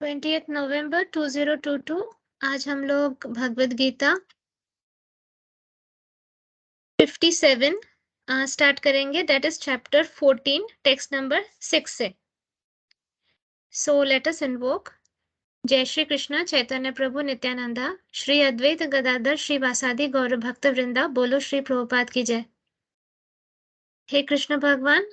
20 नवंबर 2022 आज हम लोग भगवद गीता 57 स्टार्ट करेंगे, that is chapter 14 text number 6 से। So let us invoke. जय श्री कृष्ण चैतन्य प्रभु नित्यानंदा, श्री अद्वैत गदाधर श्री वासादि गौर भक्त वृंदा, बोलो श्री प्रभुपाद की जय। हे कृष्ण भगवान,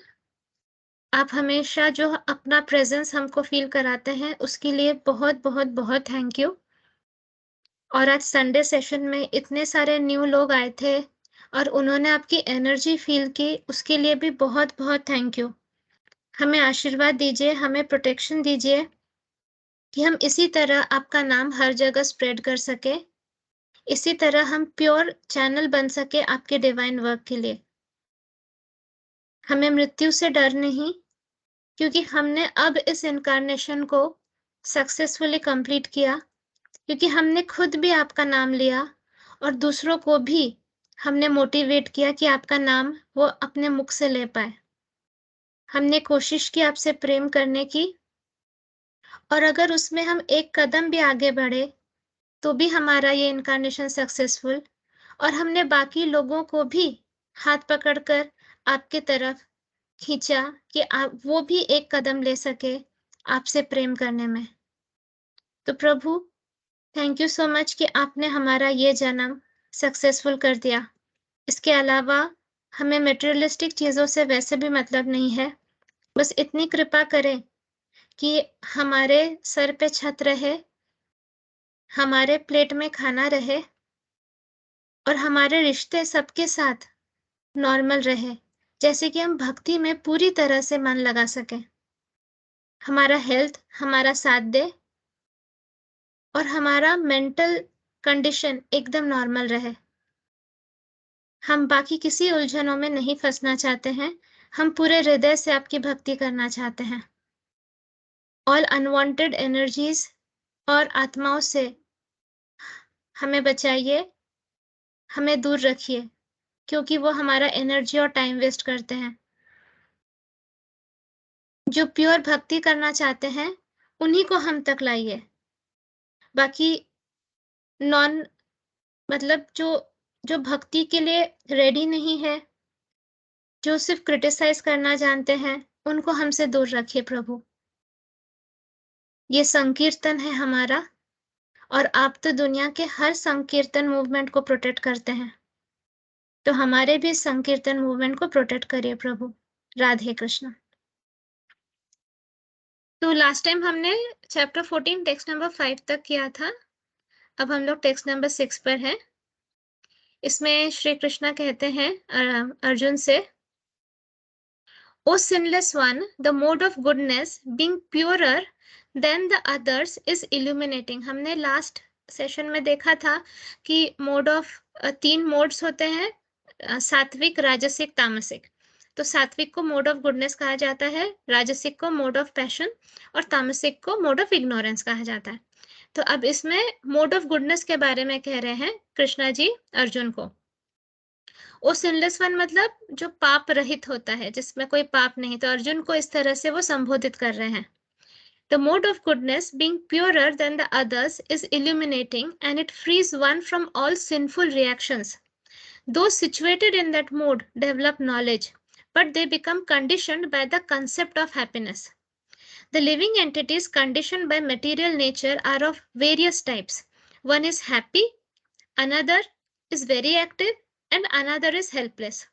आप हमेशा जो अपना प्रेजेंस हमको फील कराते हैं उसके लिए बहुत बहुत बहुत थैंक यू। और आज संडे सेशन में इतने सारे न्यू लोग आए थे और उन्होंने आपकी एनर्जी फील की, उसके लिए भी बहुत बहुत थैंक यू। हमें आशीर्वाद दीजिए, हमें प्रोटेक्शन दीजिए कि हम इसी तरह आपका नाम हर जगह स्प्रेड कर सके, इसी तरह हम प्योर चैनल बन सके आपके डिवाइन वर्क के लिए। हमें मृत्यु से डर नहीं, क्योंकि हमने अब इस इनकारनेशन को सक्सेसफुली कंप्लीट किया, क्योंकि हमने खुद भी आपका नाम लिया और दूसरों को भी हमने मोटिवेट किया कि आपका नाम वो अपने मुख से ले पाए। हमने कोशिश की आपसे प्रेम करने की, और अगर उसमें हम एक कदम भी आगे बढ़े तो भी हमारा ये इनकारनेशन सक्सेसफुल। और हमने बाकी लोगों को भी हाथ पकड़कर आपके तरफ खींचा कि आप वो भी एक कदम ले सके आपसे प्रेम करने में। तो प्रभु, थैंक यू सो मच कि आपने हमारा ये जन्म सक्सेसफुल कर दिया। इसके अलावा हमें मटेरियलिस्टिक चीजों से वैसे भी मतलब नहीं है, बस इतनी कृपा करें कि हमारे सर पे छत रहे, हमारे प्लेट में खाना रहे और हमारे रिश्ते सबके साथ नॉर्मल रहे, जैसे कि हम भक्ति में पूरी तरह से मन लगा सकें। हमारा हेल्थ हमारा साथ दे और हमारा मेंटल कंडीशन एकदम नॉर्मल रहे। हम बाकी किसी उलझनों में नहीं फंसना चाहते हैं, हम पूरे हृदय से आपकी भक्ति करना चाहते हैं। ऑल अनवांटेड एनर्जीज और आत्माओं से हमें बचाइए, हमें दूर रखिए, क्योंकि वो हमारा एनर्जी और टाइम वेस्ट करते हैं। जो प्योर भक्ति करना चाहते हैं उन्हीं को हम तक लाइए। बाकी नॉन मतलब जो भक्ति के लिए रेडी नहीं है, जो सिर्फ क्रिटिसाइज करना जानते हैं, उनको हमसे दूर रखिए प्रभु। ये संकीर्तन है हमारा, और आप तो दुनिया के हर संकीर्तन मूवमेंट को प्रोटेक्ट करते हैं, तो हमारे भी संकीर्तन मूवमेंट को प्रोटेक्ट करिए प्रभु। राधे कृष्ण। तो लास्ट टाइम हमने चैप्टर 14 टेक्स्ट नंबर 5 तक किया था, अब हम लोग टेक्स्ट नंबर 6 पर हैं। इसमें श्री कृष्णा कहते हैं अर्जुन से, O sinless one, the mode of goodness being purer than the others is illuminating। हमने लास्ट सेशन में देखा था कि मोड ऑफ 3 मोड्स होते हैं, सात्विक, राजसिक, तामसिक। तो सात्विक को मोड ऑफ गुडनेस कहा जाता है, राजसिक को मोड ऑफ पैशन और तामसिक को मोड ऑफ इग्नोरेंस कहा जाता है। तो अब इसमें मोड ऑफ गुडनेस के बारे में कह रहे हैं कृष्णा जी अर्जुन को। वो सिनलेस वन मतलब जो पाप रहित होता है, जिसमें कोई पाप नहीं, तो अर्जुन को इस तरह से वो संबोधित कर रहे हैं। The mode of goodness, being purer than the others, is illuminating and it frees one from all sinful reactions. Those situated in that mode develop knowledge, but they become conditioned by the concept of happiness. The living entities conditioned by material nature are of various types. One is happy, another is very active, and another is helpless.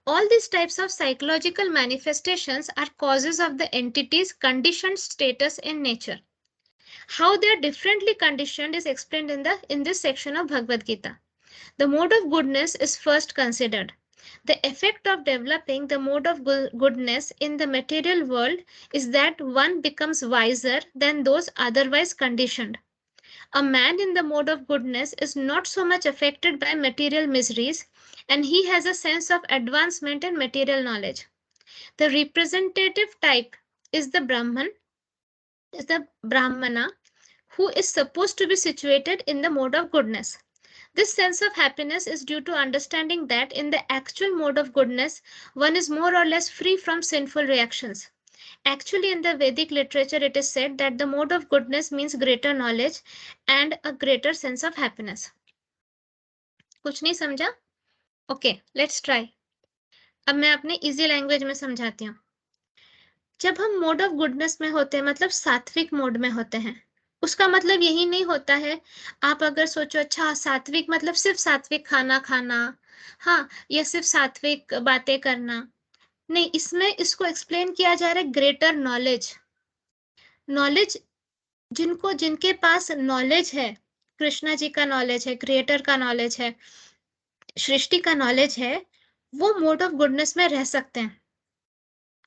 All these types of psychological manifestations are causes of the entity's conditioned status in nature. How they are differently conditioned is explained in this section of Bhagavad Gita. The mode of goodness is first considered. The effect of developing the mode of goodness in the material world is that one becomes wiser than those otherwise conditioned. A man in the mode of goodness is not so much affected by material miseries, and he has a sense of advancement in material knowledge. The representative type is the Brahmana, who is supposed to be situated in the mode of goodness. This sense of happiness is due to understanding that in the actual mode of goodness, one is more or less free from sinful reactions. Actually, in the Vedic literature, it is said that the mode of goodness means greater knowledge and a greater sense of happiness. कुछ नहीं समझा? Okay, let's try. अब मैं अपने easy language में समझाती हूँ। जब हम मोड ऑफ गुडनेस में होते हैं, मतलब सात्विक मोड में होते हैं, उसका मतलब यही नहीं होता है। आप अगर सोचो अच्छा सात्विक मतलब सिर्फ सात्विक खाना खाना, हाँ, या सिर्फ सात्विक बातें करना, नहीं, इसमें इसको एक्सप्लेन किया जा रहा है ग्रेटर नॉलेज। नॉलेज, जिनके पास नॉलेज है, कृष्णा जी का नॉलेज है, क्रिएटर का नॉलेज है, सृष्टि का नॉलेज है, वो मोड ऑफ गुडनेस में रह सकते हैं,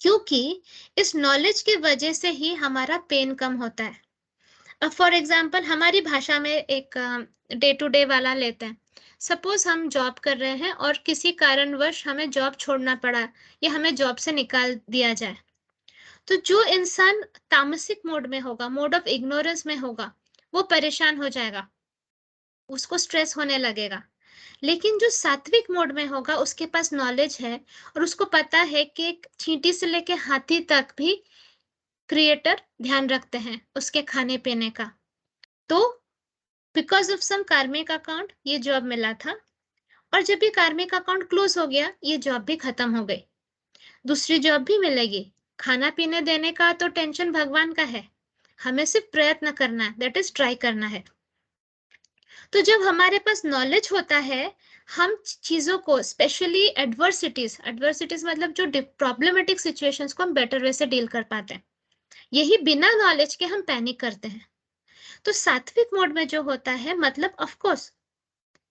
क्योंकि इस नॉलेज की वजह से ही हमारा पेन कम होता है। अब फॉर एग्जाम्पल हमारी भाषा में एक डे टू डे वाला लेते हैं। सपोज हम जॉब कर रहे हैं और किसी कारणवश हमें जॉब छोड़ना पड़ा या हमें जॉब से निकाल दिया जाए, तो जो इंसान तामसिक मोड में होगा, मोड ऑफ इग्नोरेंस में होगा, वो परेशान हो जाएगा, उसको स्ट्रेस होने लगेगा। लेकिन जो सात्विक मोड में होगा, उसके पास नॉलेज है और उसको पता है कि एक चींटी से लेके हाथी तक भी क्रिएटर ध्यान रखते हैं उसके खाने पीने का। तो बिकॉज ऑफ सम कार्मिक अकाउंट ये जॉब मिला था, और जब ये कार्मिक अकाउंट क्लोज हो गया, ये जॉब भी खत्म हो गई, दूसरी जॉब भी मिलेगी। खाना पीने देने का तो टेंशन भगवान का है, हमें सिर्फ प्रयत्न करना है, दैट इज ट्राई करना है। तो जब हमारे पास नॉलेज होता है, हम चीजों को, स्पेशली एडवर्सिटीज मतलब जो प्रॉब्लमेटिक सिचुएशंस को हम बेटर वे से डील कर पाते हैं। यही बिना नॉलेज के हम पैनिक करते हैं। तो सात्विक मोड में जो होता है, मतलब ऑफ कोर्स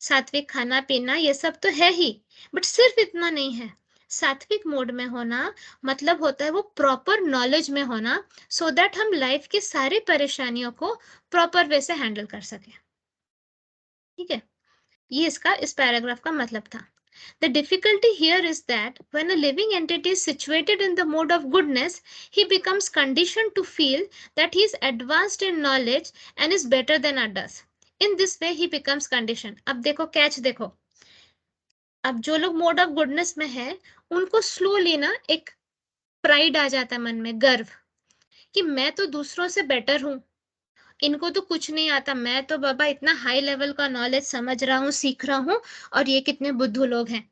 सात्विक खाना पीना ये सब तो है ही, बट सिर्फ इतना नहीं है। सात्विक मोड में होना मतलब होता है वो प्रॉपर नॉलेज में होना, सो दैट हम लाइफ की सारी परेशानियों को प्रॉपर वे से हैंडल कर सकें। ठीक है, ये इसका इस पैराग्राफ का मतलब था। The difficulty here is that when a living entity is situated in the mode of goodness, he becomes conditioned to feel that he is advanced in knowledge and is better than others. In this way, he becomes conditioned. अब देखो catch देखो, अब जो लोग mode of goodness में है, उनको slowly ना एक प्राइड आ जाता है मन में, गर्व, कि मैं तो दूसरों से बेटर हूँ, इनको तो कुछ नहीं आता, मैं तो बाबा इतना हाई लेवल का नॉलेज समझ रहा हूँ, सीख रहा हूँ, और ये कितने बुद्धू लोग हैं।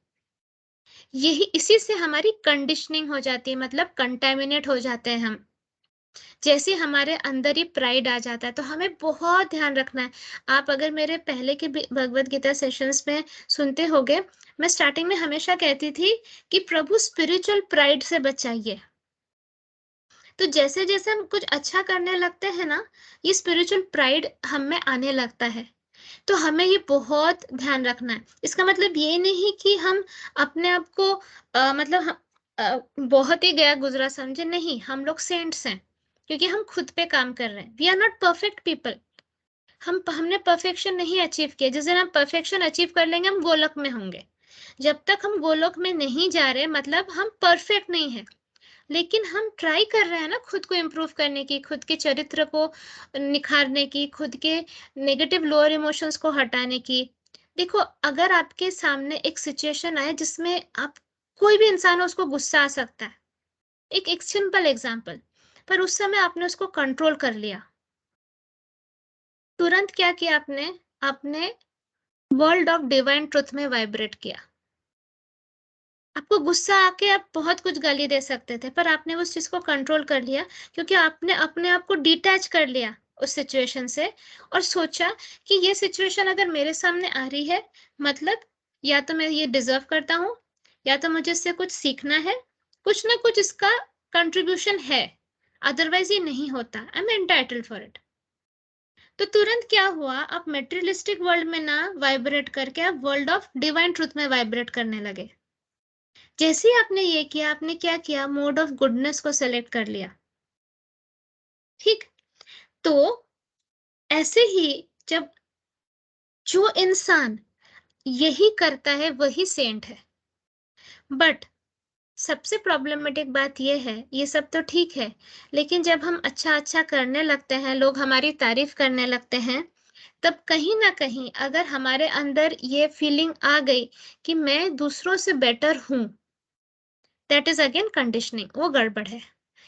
यही इसी से हमारी कंडीशनिंग हो जाती है, मतलब कंटेमिनेट हो जाते हैं हम। जैसे हमारे अंदर ही प्राइड आ जाता है, तो हमें बहुत ध्यान रखना है। आप अगर मेरे पहले के भगवत गीता सेशंस में सुनते होंगे, मैं स्टार्टिंग में हमेशा कहती थी कि प्रभु स्पिरिचुअल प्राइड से बचाइए। तो जैसे जैसे हम कुछ अच्छा करने लगते हैं ना, ये स्पिरिचुअल प्राइड हम में आने लगता है। तो हमें ये बहुत ध्यान रखना है। इसका मतलब ये नहीं कि हम अपने आप को मतलब बहुत ही गया गुजरा समझे, नहीं, हम लोग सेंट्स हैं, क्योंकि हम खुद पे काम कर रहे हैं। We are not perfect people. हमने परफेक्शन नहीं अचीव किया। जिस दिन हम परफेक्शन अचीव कर लेंगे, हम गोलोक में होंगे। जब तक हम गोलोक में नहीं जा रहे, मतलब हम परफेक्ट नहीं है, लेकिन हम ट्राई कर रहे हैं ना खुद को इम्प्रूव करने की, खुद के चरित्र को निखारने की, खुद के नेगेटिव लोअर इमोशंस को हटाने की। देखो, अगर आपके सामने एक सिचुएशन आए जिसमें आप, कोई भी इंसान हो, उसको गुस्सा आ सकता है, एक सिंपल एग्जांपल, पर उस समय आपने उसको कंट्रोल कर लिया, तुरंत क्या किया आपने? आपने वर्ल्ड ऑफ डिवाइन ट्रुथ में वाइब्रेट किया। आपको गुस्सा आके आप बहुत कुछ गाली दे सकते थे, पर आपने उस चीज को कंट्रोल कर लिया, क्योंकि आपने अपने आप को डिटैच कर लिया उस सिचुएशन से, और सोचा कि ये सिचुएशन अगर मेरे सामने आ रही है, मतलब या तो मैं ये डिजर्व करता हूँ, या तो मुझे इससे कुछ सीखना है, कुछ ना कुछ इसका कंट्रीब्यूशन है, अदरवाइज ये नहीं होता, I am entitled for it. तो तुरंत क्या हुआ, आप मेटेरियलिस्टिक वर्ल्ड में ना वाइब्रेट करके आप वर्ल्ड ऑफ डिवाइन ट्रुथ में वाइब्रेट करने लगे। जैसे ही आपने ये किया, आपने क्या किया? मोड ऑफ गुडनेस को सेलेक्ट कर लिया। ठीक, तो ऐसे ही जब जो इंसान यही करता है वही सेंट है। बट सबसे प्रॉब्लमेटिक बात ये है, ये सब तो ठीक है, लेकिन जब हम अच्छा अच्छा करने लगते हैं, लोग हमारी तारीफ करने लगते हैं, तब कहीं ना कहीं अगर हमारे अंदर ये फीलिंग आ गई कि मैं दूसरों से बेटर हूं, दैट इज अगेन कंडीशनिंग, वो गड़बड़ है।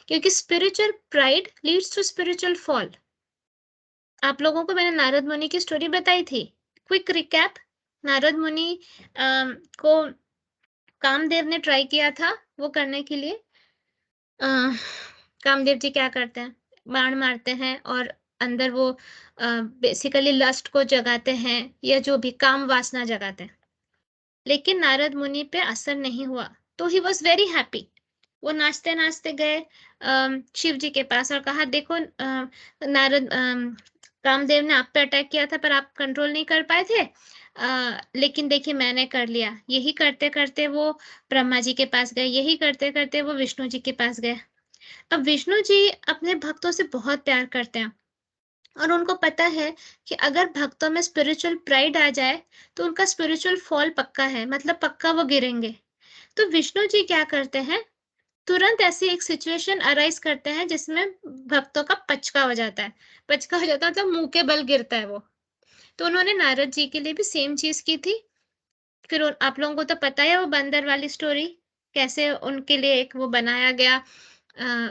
क्योंकि spiritual pride leads to spiritual fall. आप लोगों को मैंने नारद मुनि की स्टोरी बताई थी। क्विक रिकैप, नारद मुनि को कामदेव ने ट्राई किया था वो करने के लिए। कामदेव जी क्या करते हैं, बाण मारते हैं और अंदर वो बेसिकली लस्ट को जगाते हैं या जो भी काम वासना जगाते हैं। लेकिन नारद मुनि पे असर नहीं हुआ, तो ही वॉज वेरी हैप्पी। वो नाचते नाचते गए शिव जी के पास और कहा, देखो नारद कामदेव ने आप पे अटैक किया था पर आप कंट्रोल नहीं कर पाए थे, लेकिन देखिए मैंने कर लिया। यही करते करते वो ब्रह्मा जी के पास गए, यही करते करते वो विष्णु जी के पास गए। अब विष्णु जी अपने भक्तों से बहुत प्यार करते हैं और उनको पता है कि अगर भक्तों में स्पिरिचुअल प्राइड आ जाए तो उनका स्पिरिचुअल फॉल पक्का है, मतलब पक्का वो गिरेंगे। तो विष्णु जी क्या करते हैं, तुरंत ऐसी एक सिचुएशन अराइज करते हैं जिसमें भक्तों का पचका हो जाता है। पचका हो जाता है मतलब मुंह के बल गिरता है वो। तो उन्होंने नारद जी के लिए भी सेम चीज की थी। फिर आप लोगों को तो पता है वो बंदर वाली स्टोरी, कैसे उनके लिए एक वो बनाया गया,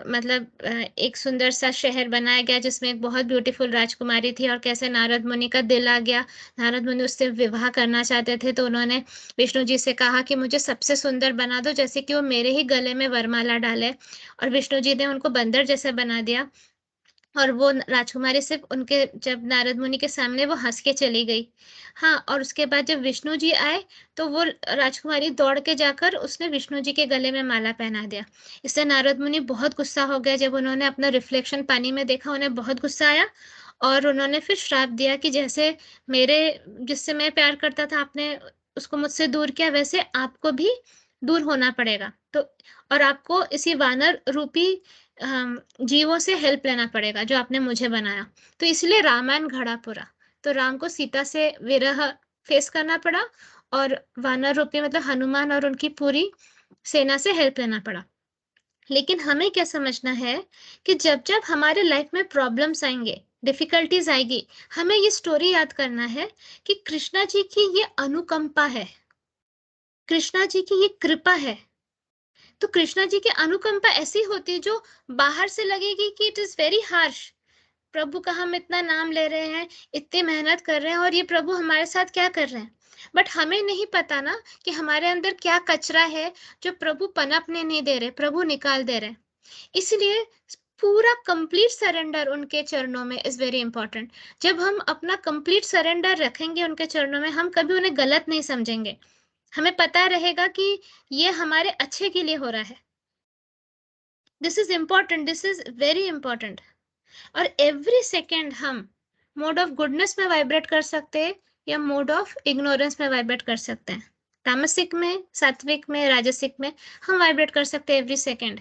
मतलब एक सुंदर सा शहर बनाया गया जिसमें एक बहुत ब्यूटीफुल राजकुमारी थी और कैसे नारद मुनि का दिल आ गया। नारद मुनि उससे विवाह करना चाहते थे तो उन्होंने विष्णु जी से कहा कि मुझे सबसे सुंदर बना दो, जैसे कि वो मेरे ही गले में वरमाला डाले। और विष्णु जी ने उनको बंदर जैसा बना दिया और वो राजकुमारी सिर्फ उनके, जब नारद मुनि के सामने वो हंस के चली गई। हाँ, और उसके बाद जब विष्णु जी आए तो वो राजकुमारी दौड़ के जाकर उसने विष्णु जी के गले में माला पहना दिया। इससे नारद मुनि बहुत गुस्सा हो गया। जब उन्होंने अपना रिफ्लेक्शन पानी में देखा उन्हें बहुत गुस्सा आया और उन्होंने फिर श्राप दिया कि जैसे मेरे, जिससे मैं प्यार करता था, आपने उसको मुझसे दूर किया, वैसे आपको भी दूर होना पड़ेगा। तो और आपको इसी वानर रूपी जीवों से हेल्प लेना पड़ेगा जो आपने मुझे बनाया। तो इसलिए रामायण घड़ा पूरा। तो राम को सीता से विरह फेस करना पड़ा और वानर रूपी मतलब हनुमान और उनकी पूरी सेना से हेल्प लेना पड़ा। लेकिन हमें क्या समझना है कि जब जब हमारे लाइफ में प्रॉब्लम्स आएंगे, डिफिकल्टीज आएगी, हमें ये स्टोरी याद करना है कि कृष्णा जी की ये अनुकंपा है, कृष्णा जी की ये कृपा है। तो कृष्णा जी की अनुकंपा ऐसी होती है जो बाहर से लगेगी कि इट इज वेरी हार्श। प्रभु का हम इतना नाम ले रहे हैं, इतनी मेहनत कर रहे हैं और ये प्रभु हमारे साथ क्या कर रहे हैं, बट हमें नहीं पता ना कि हमारे अंदर क्या कचरा है जो प्रभु पनपने नहीं दे रहे, प्रभु निकाल दे रहे। इसलिए पूरा कंप्लीट सरेंडर उनके चरणों में इज वेरी इंपॉर्टेंट। जब हम अपना कंप्लीट सरेंडर रखेंगे उनके चरणों में, हम कभी उन्हें गलत नहीं समझेंगे। हमें पता रहेगा कि ये हमारे अच्छे के लिए हो रहा है। This is important, this is very important. और एवरी सेकेंड हम मोड ऑफ गुडनेस में वाइब्रेट कर सकते हैं या मोड ऑफ इग्नोरेंस में वाइब्रेट कर सकते हैं। तामसिक में, सात्विक में, राजसिक में हम वाइब्रेट कर सकते हैं एवरी सेकेंड।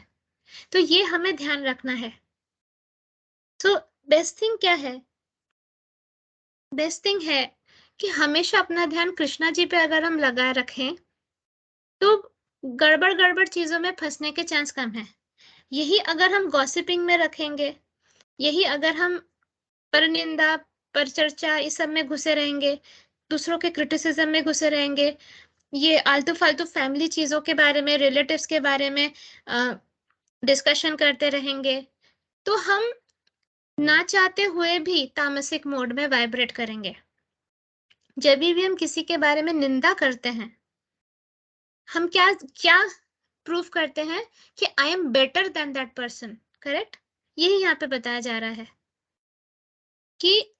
तो ये हमें ध्यान रखना है। तो बेस्ट थिंग क्या है, बेस्ट थिंग है कि हमेशा अपना ध्यान कृष्णा जी पे अगर हम लगाए रखें तो गड़बड़ गड़बड़ चीजों में फंसने के चांस कम है। यही अगर हम गॉसिपिंग में रखेंगे, यही अगर हम परनिंदा, परचर्चा इस सब में घुसे रहेंगे, दूसरों के क्रिटिसिज्म में घुसे रहेंगे, ये आलतू फालतू फैमिली चीजों के बारे में, रिलेटिव्स के बारे में डिस्कशन करते रहेंगे, तो हम ना चाहते हुए भी तामसिक मोड में वाइब्रेट करेंगे। जब भी हम किसी के बारे में निंदा करते हैं, हम क्या क्या प्रूव करते हैं कि I am better than that person, correct. यही यहाँ पे बताया जा रहा है कि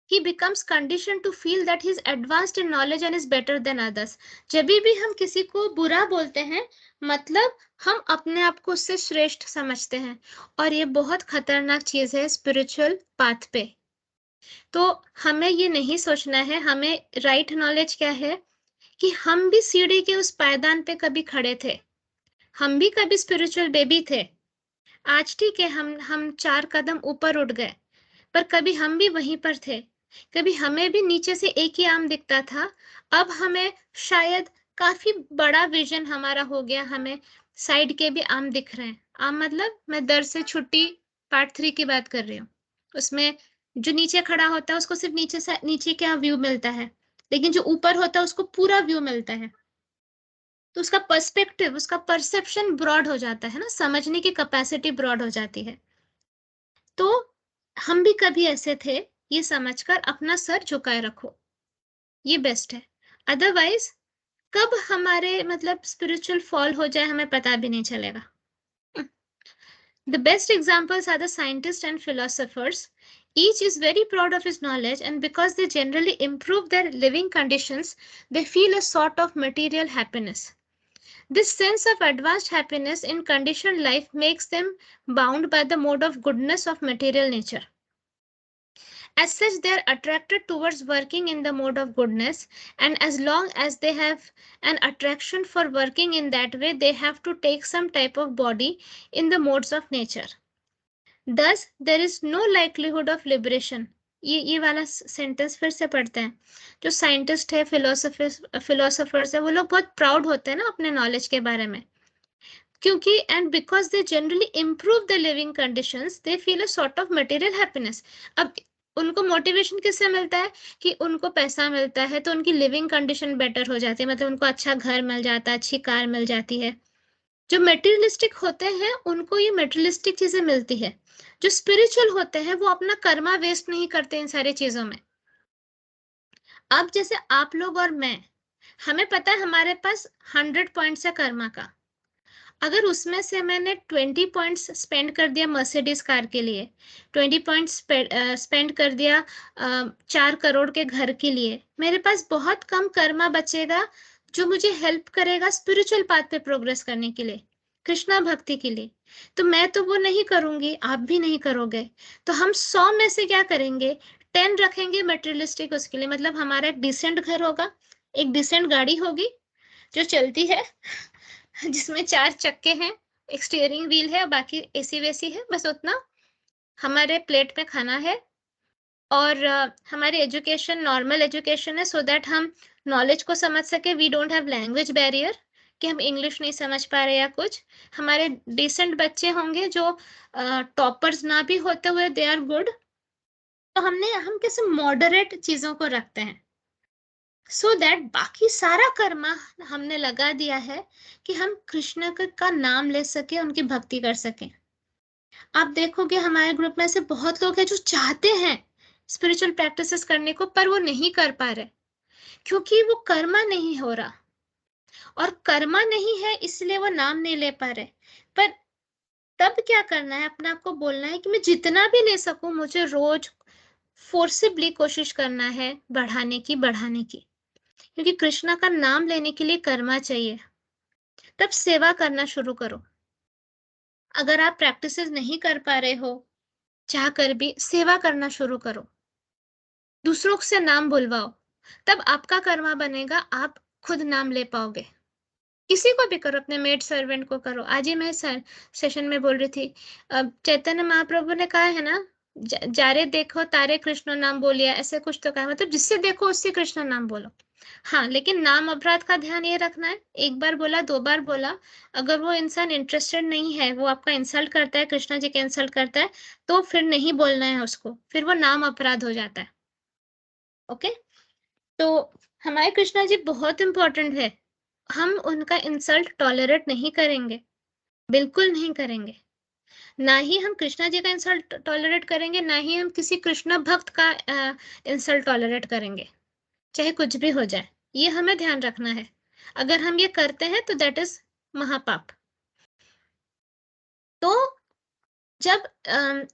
he becomes conditioned to feel that he is advanced in knowledge and is better than others। जब भी हम किसी को बुरा बोलते हैं मतलब हम अपने आप को उससे श्रेष्ठ समझते हैं, और ये बहुत खतरनाक चीज है स्पिरिचुअल पाथ पे। तो हमें ये नहीं सोचना है। हमें राइट नॉलेज क्या है कि हम भी सीढ़ी के उस पायदान पे कभी खड़े थे, हम भी कभी स्पिरिचुअल बेबी थे। आज ठीक है, हम 4 कदम ऊपर उठ गए, पर कभी हम भी वहीं पर थे। कभी हमें भी नीचे से एक ही आम दिखता था, अब हमें शायद काफी बड़ा विजन हमारा हो गया, हमें साइड के भी आम दिख रहे हैं। आम मतलब मैं दर से छुट्टी पार्ट 3 की बात कर रही हूँ। उसमें जो नीचे खड़ा होता है उसको सिर्फ नीचे से नीचे का व्यू मिलता है, लेकिन जो ऊपर होता है उसको पूरा व्यू मिलता है। तो उसका पर्सपेक्टिव, उसका परसेप्शन ब्रॉड हो जाता है ना, समझने की कैपेसिटी ब्रॉड हो जाती है। तो हम भी कभी ऐसे थे, ये समझकर अपना सर झुकाए रखो, ये बेस्ट है। अदरवाइज कब हमारे मतलब स्पिरिचुअल फॉल हो जाए हमें पता भी नहीं चलेगा। The best examples are the scientists and philosophers. Each is very proud of his knowledge, and because they generally improve their living conditions, they feel a sort of material happiness. This sense of advanced happiness in conditioned life makes them bound by the mode of goodness of material nature. As such, they are attracted towards working in the mode of goodness, and as long as they have an attraction for working in that way, they have to take some type of body in the modes of nature. Thus, there is no likelihood of liberation. ये वाला sentence फिर से पढ़ते हैं। जो scientist है, philosophers है, वो लोग बहुत प्राउड होते हैं ना अपने नॉलेज के बारे में, क्योंकि and because they generally improve the living conditions, they feel a sort of material happiness. अब उनको मोटिवेशन किससे मिलता है कि उनको पैसा मिलता है तो उनकी लिविंग कंडीशन बेटर हो जाती है, मतलब उनको अच्छा घर मिल जाता है, अच्छी कार मिल जाती है। जो मेटेरियलिस्टिक होते हैं उनको ये मेटेरियलिस्टिक चीजें मिलती है। जो स्पिरिचुअल होते हैं वो अपना कर्मा वेस्ट नहीं करते इन सारी चीजों में। अब जैसे आप लोग और मैं, हमें पता है हमारे पास 100 पॉइंट्स है कर्मा का। अगर उसमें से मैंने 20 पॉइंट्स स्पेंड कर दिया मर्सिडीज कार के लिए, 20 पॉइंट्स स्पेंड कर दिया 4 करोड़ के घर के लिए, मेरे पास बहुत कम कर्मा बचेगा जो मुझे हेल्प करेगा स्पिरिचुअल पाथ पे प्रोग्रेस करने के लिए, कृष्णा भक्ति के लिए। तो मैं तो वो नहीं करूंगी, आप भी नहीं करोगे। तो हम 100 में से क्या करेंगे, 10 रखेंगे मटेरियलिस्टिक उसके लिए। मतलब हमारा एक डिसेंट घर होगा, एक डिसेंट गाड़ी होगी जो चलती है, जिसमें 4 चक्के हैं, एक स्टीयरिंग व्हील है, बाकी एसी वेसी है, बस उतना। हमारे प्लेट में खाना है और हमारी एजुकेशन नॉर्मल एजुकेशन है, सो दैट हम नॉलेज को समझ सके। We don't have language barrier कि हम इंग्लिश नहीं समझ पा रहे या कुछ। हमारे डिसेंट बच्चे होंगे जो टॉपर्स ना भी होते हुए दे आर गुड। तो हम कैसे मॉडरेट चीजों को रखते हैं, सो दैट बाकी सारा कर्मा हमने लगा दिया है कि हम कृष्ण का नाम ले सके, उनकी भक्ति कर सके। आप देखोगे हमारे ग्रुप में से बहुत लोग हैं जो चाहते हैं स्पिरिचुअल प्रैक्टिसेस करने को, पर वो नहीं कर पा रहे क्योंकि वो कर्मा नहीं हो रहा, और कर्मा नहीं है इसलिए वो नाम नहीं ले पा रहे। पर तब क्या करना है, अपने आप को बोलना है कि मैं जितना भी ले सकूं, मुझे रोज फोर्सिबली कोशिश करना है बढ़ाने की, क्योंकि कृष्णा का नाम लेने के लिए कर्मा चाहिए। तब सेवा करना शुरू करो। अगर आप प्रैक्टिसेस नहीं कर पा रहे हो, चाह कर भी सेवा करना शुरू करो, दूसरों से नाम बुलवाओ, तब आपका कर्मा बनेगा, आप खुद नाम ले पाओगे। किसी को भी करो, अपने मेड सर्वेंट को करो। आज ही मैं सेशन में बोल रही थी, चैतन्य महाप्रभु ने कहा है ना, जारे देखो तारे कृष्ण नाम बोलिया, ऐसे कुछ तो कहा, मतलब जिससे देखो उससे कृष्ण नाम बोलो। हाँ, लेकिन नाम अपराध का ध्यान ये रखना है, एक बार बोला 2 बार बोला, अगर वो इंसान इंटरेस्टेड नहीं है, वो आपका इंसल्ट करता है, कृष्णा जी का इंसल्ट करता है, तो फिर नहीं बोलना है उसको, फिर वो नाम अपराध हो जाता है। ओके, तो हमारे कृष्णा जी बहुत इंपॉर्टेंट है, हम उनका इंसल्ट टॉलरेट नहीं करेंगे, बिल्कुल नहीं करेंगे। ना ही हम कृष्णा जी का इंसल्ट टॉलरेट करेंगे, ना ही हम किसी कृष्ण भक्त का इंसल्ट टॉलरेट करेंगे, चाहे कुछ भी हो जाए। ये हमें ध्यान रखना है। अगर हम ये करते हैं तो दैट इज महापाप। तो जब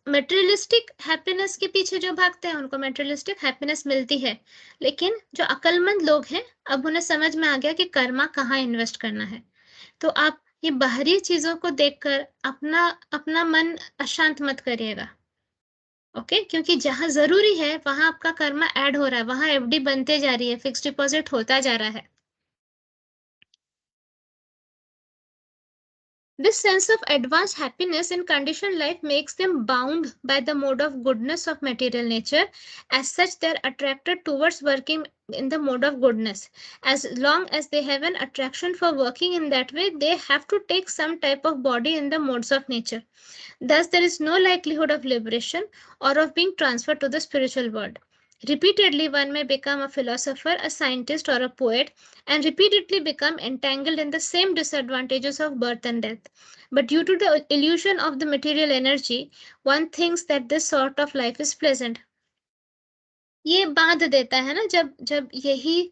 मटेरियलिस्टिक हैप्पीनेस के पीछे जो भागते हैं उनको मटेरियलिस्टिक हैप्पीनेस मिलती है, लेकिन जो अक्लमंद लोग हैं अब उन्हें समझ में आ गया कि कर्मा कहाँ इन्वेस्ट करना है। तो आप ये बाहरी चीजों को देखकर अपना मन अशांत मत करिएगा। ओके, क्योंकि जहां जरूरी है वहां आपका कर्मा ऐड हो रहा है, वहां एफडी बनते जा रही है, फिक्स डिपॉजिट होता जा रहा है। This sense of advanced happiness in conditioned life makes them bound by the mode of goodness of material nature. As such, they are attracted towards working in the mode of goodness. As long as they have an attraction for working in that way, they have to take some type of body in the modes of nature. Thus, there is no likelihood of liberation or of being transferred to the spiritual world. Repeatedly, one may become a philosopher, a scientist, or a poet, and repeatedly become entangled in the same disadvantages of birth and death. But due to the illusion of the material energy, one thinks that this sort of life is pleasant. ये बांध देता है ना, जब जब यही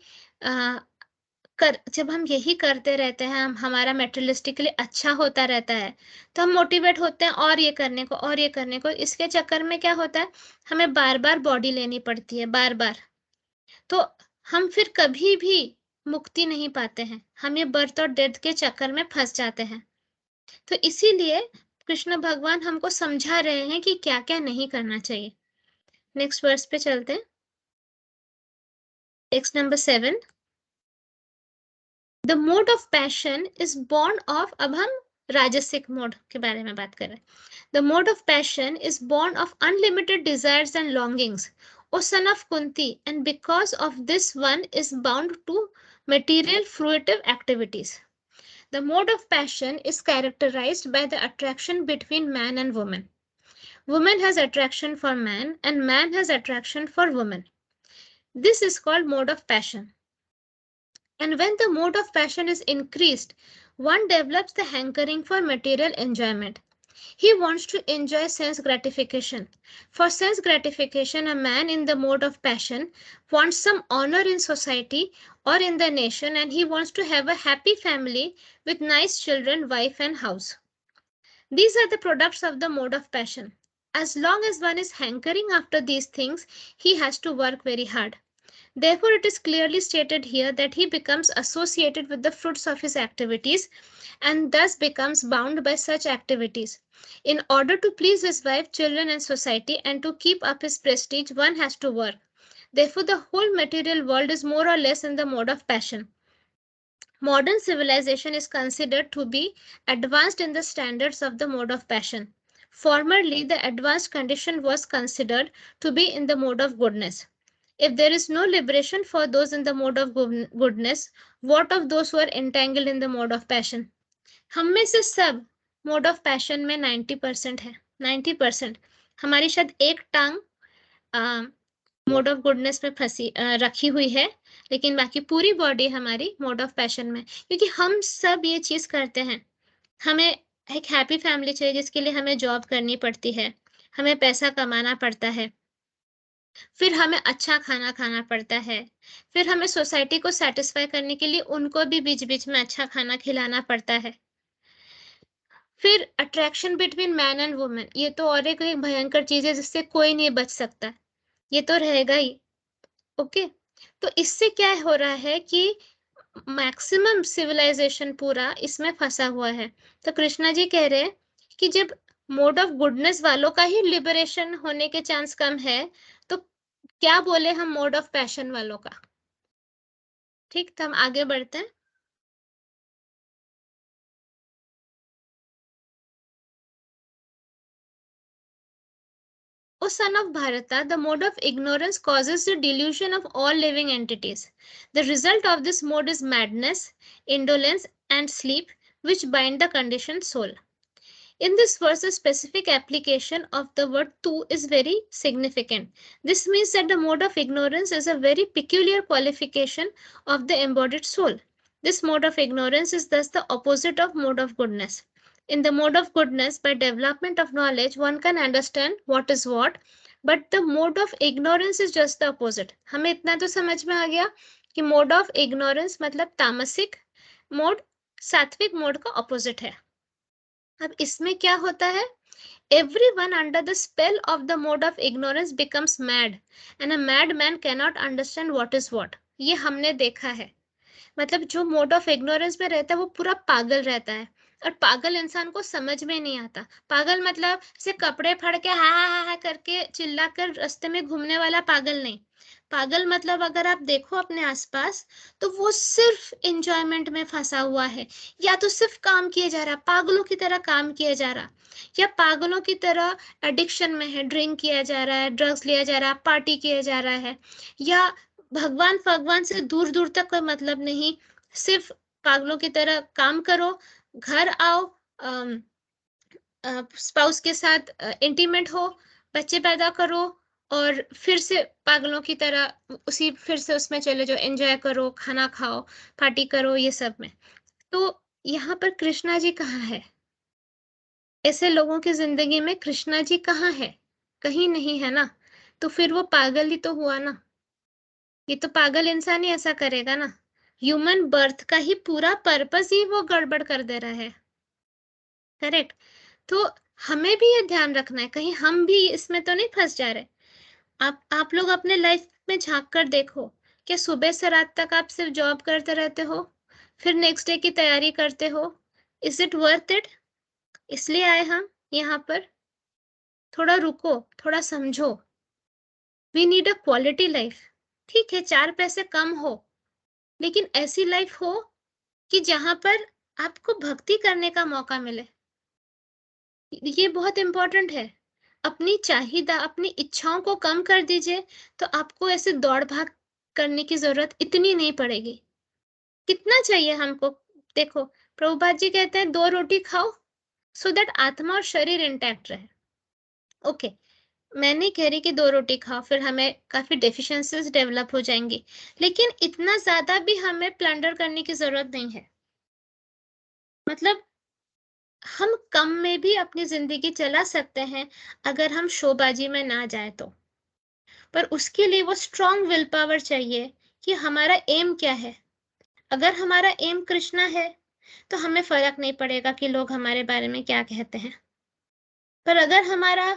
जब हम यही करते रहते हैं, हमारा मेटेरियलिस्टिकली अच्छा होता रहता है, तो हम मोटिवेट होते हैं और ये करने को और ये करने को। इसके चक्कर में क्या होता है, हमें बार बार बॉडी लेनी पड़ती है, बार बार। तो हम फिर कभी भी मुक्ति नहीं पाते हैं, हम ये बर्थ और डेथ के चक्कर में फंस जाते हैं। तो इसीलिए कृष्ण भगवान हमको समझा रहे हैं कि क्या क्या नहीं करना चाहिए। नेक्स्ट वर्स पे चलते हैं। Text number 7। The mode of passion is born of, अब हम राजसिक मोड के बारे में बात कर रहे हैं। The mode of passion is born of unlimited desires and longings, O son of Kunti, and because of this one is bound to material fruitive activities. The mode of passion is characterized by the attraction between man and woman. Woman has attraction for man and man has attraction for woman. This is called mode of passion. And when the mode of passion is increased, one develops the hankering for material enjoyment. He wants to enjoy sense gratification. For sense gratification, a man in the mode of passion wants some honor in society or in the nation, and he wants to have a happy family with nice children, wife, and house. These are the products of the mode of passion. As long as one is hankering after these things, he has to work very hard. Therefore, it is clearly stated here that he becomes associated with the fruits of his activities and thus becomes bound by such activities. In order to please his wife, children, and society, and to keep up his prestige, one has to work. Therefore, the whole material world is more or less in the mode of passion. Modern civilization is considered to be advanced in the standards of the mode of passion. Formerly, the advanced condition was considered to be in the mode of goodness. If there is no liberation for those in the mode of goodness, what of those who are entangled in the mode of passion? हम में से सब mode of passion में 90% है। 90% हमारी शायद एक टांग मोड ऑफ गुडनेस में फंसी रखी हुई है, लेकिन बाकी पूरी बॉडी हमारी मोड ऑफ पैशन में, क्योंकि हम सब ये चीज करते हैं। हमें एक हैप्पी फैमिली चाहिए जिसके लिए हमें जॉब करनी पड़ती है, हमें पैसा कमाना पड़ता है, फिर हमें अच्छा खाना खाना पड़ता है, फिर हमें सोसाइटी को सेटिस्फाई करने के लिए उनको भी बीच बीच में अच्छा खाना खिलाना पड़ता है। फिर attraction between man and women, ये तो और एक भयंकर चीज है जिससे कोई नहीं बच सकता, ये तो रहेगा ही। ओके, तो इससे क्या हो रहा है कि मैक्सिमम सिविलाइजेशन पूरा इसमें फंसा हुआ है। तो कृष्णा जी कह रहे हैं कि जब मोड ऑफ गुडनेस वालों का ही लिबरेशन होने के चांस कम है, तो क्या बोले हम मोड ऑफ पैशन वालों का। ठीक, तो हम आगे बढ़ते हैं। O son of Bharata, the mode of ignorance causes the delusion of all living entities. The result of this mode is madness, indolence, and sleep, which bind the conditioned soul. In this verse, the specific application of the word tu is very significant. This means that the mode of ignorance is a very peculiar qualification of the embodied soul. This mode of ignorance is thus the opposite of mode of goodness. In the mode of goodness, by development of knowledge, one can understand what is what, but the mode of ignorance is just the opposite. हमें इतना तो समझ में आ गया कि mode of ignorance मतलब तामसिक mode सात्विक मोड का ऑपोजिट है। अब इसमें क्या होता है, everyone under the spell of the mode of ignorance becomes mad and a mad man cannot understand what is what. ये हमने देखा है, मतलब जो मोड ऑफ इग्नोरेंस में रहता है वो पूरा पागल रहता है, और पागल इंसान को समझ में नहीं आता। पागल मतलब से कपड़े फाड़ के हा हा हा हा करके चिल्लाकर रास्ते में घूमने वाला पागल नहीं। पागल मतलब अगर आप देखो अपने आसपास, तो वो सिर्फ एंजॉयमेंट में फंसा हुआ है, या तो सिर्फ काम किए जा रहा, पागलों की तरह काम किया जा रहा, या पागलों की तरह एडिक्शन में है, ड्रिंक किया जा रहा है, ड्रग्स लिया जा रहा है, पार्टी किया जा रहा है, या भगवान से दूर दूर तक कोई मतलब नहीं, सिर्फ पागलों की तरह काम करो, घर आओ, स्पाउस के साथ इंटीमेट हो, बच्चे पैदा करो और फिर से पागलों की तरह उसी फिर से उसमें चले जाओ, एन्जॉय करो, खाना खाओ, पार्टी करो, ये सब में। तो यहाँ पर कृष्णा जी कहाँ है? ऐसे लोगों की ज़िंदगी में कृष्णा जी कहाँ है? कहीं नहीं है ना, तो फिर वो पागल ही तो हुआ ना। ये तो पागल इंसान ही ऐसा करेगा ना। ह्यूमन बर्थ का ही पूरा पर्पस ही वो गड़बड़ कर दे रहा है, करेक्ट? तो हमें भी ये ध्यान रखना है, कहीं हम भी इसमें तो नहीं फँस जा रहे। आप लोग अपने लाइफ में झाँक कर देखो, क्या सुबह से रात तक आप सिर्फ जॉब करते रहते हो? फिर नेक्स्ट डे की तैयारी करते हो? Is it worth it? इसलिए आए हम यहाँ पर। थोड़ा रुको, थोड़ा समझो। We need a quality life. ठीक है, 4 पैसे कम हो, लेकिन ऐसी लाइफ हो कि जहाँ पर आपको भक्ति करने का मौका मिले। ये बहुत इम्पोर्टेंट है। अपनी चाहिदा, अपनी इच्छाओं को कम कर दीजिए, तो आपको ऐसे दौड़-भाग करने की ज़रूरत इतनी नहीं पड़ेगी। कितना चाहिए हमको? देखो, प्रभुपाद जी कहते हैं 2 रोटी खाओ, सो दैट आत्मा और शरीर इंटैक्ट रहे। ओके, मैं नहीं कह रही कि 2 रोटी खाओ, फिर हमें काफ़ी डेफिशिएंसीज़ डेवलप हो जाएँगी। लेकिन इतना ज़्यादा भी हमें प्लंडर करने की ज़रूरत नहीं है। मतलब हम कम में भी अपनी ज़िंदगी चला सकते हैं, अगर हम शोबाजी में ना जाएँ तो। पर उसके लिए वो स्ट्रॉन्ग विल पावर चाहिए कि हमारा एम क्या है। अगर हमारा एम कृष्णा है, तो हमें फ़र्क नहीं पड़ेगा कि लोग हमारे बारे में क्या कहते हैं। पर अगर हमारा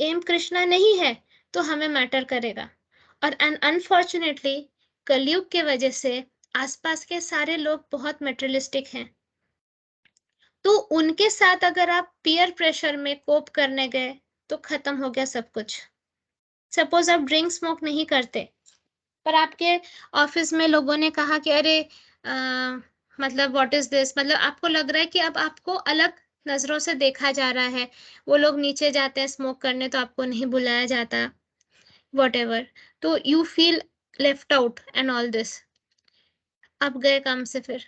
एम कृष्णा नहीं है, तो हमें मैटर करेगा। और अनफॉर्च्युनेटली कलयुग के वजह से आसपास के सारे लोग बहुत मटेरियलिस्टिक हैं। तो उनके साथ अगर आप पीयर प्रेशर में कोप करने गए, तो खत्म हो गया सब कुछ। सपोज़ आप ड्रिंक स्मोक नहीं करते, पर आपके ऑफिस में लोगों ने कहा कि अरे मतलब व्हाट इज़ दिस? मतलब आपको लग रहा है कि अब आपको अलग नज़रों से देखा जा रहा है। वो लोग नीचे जाते हैं स्मोक करने तो आपको नहीं बुलाया जाता, व्हाटएवर। तो you feel left out and all this. आप गए काम से फिर।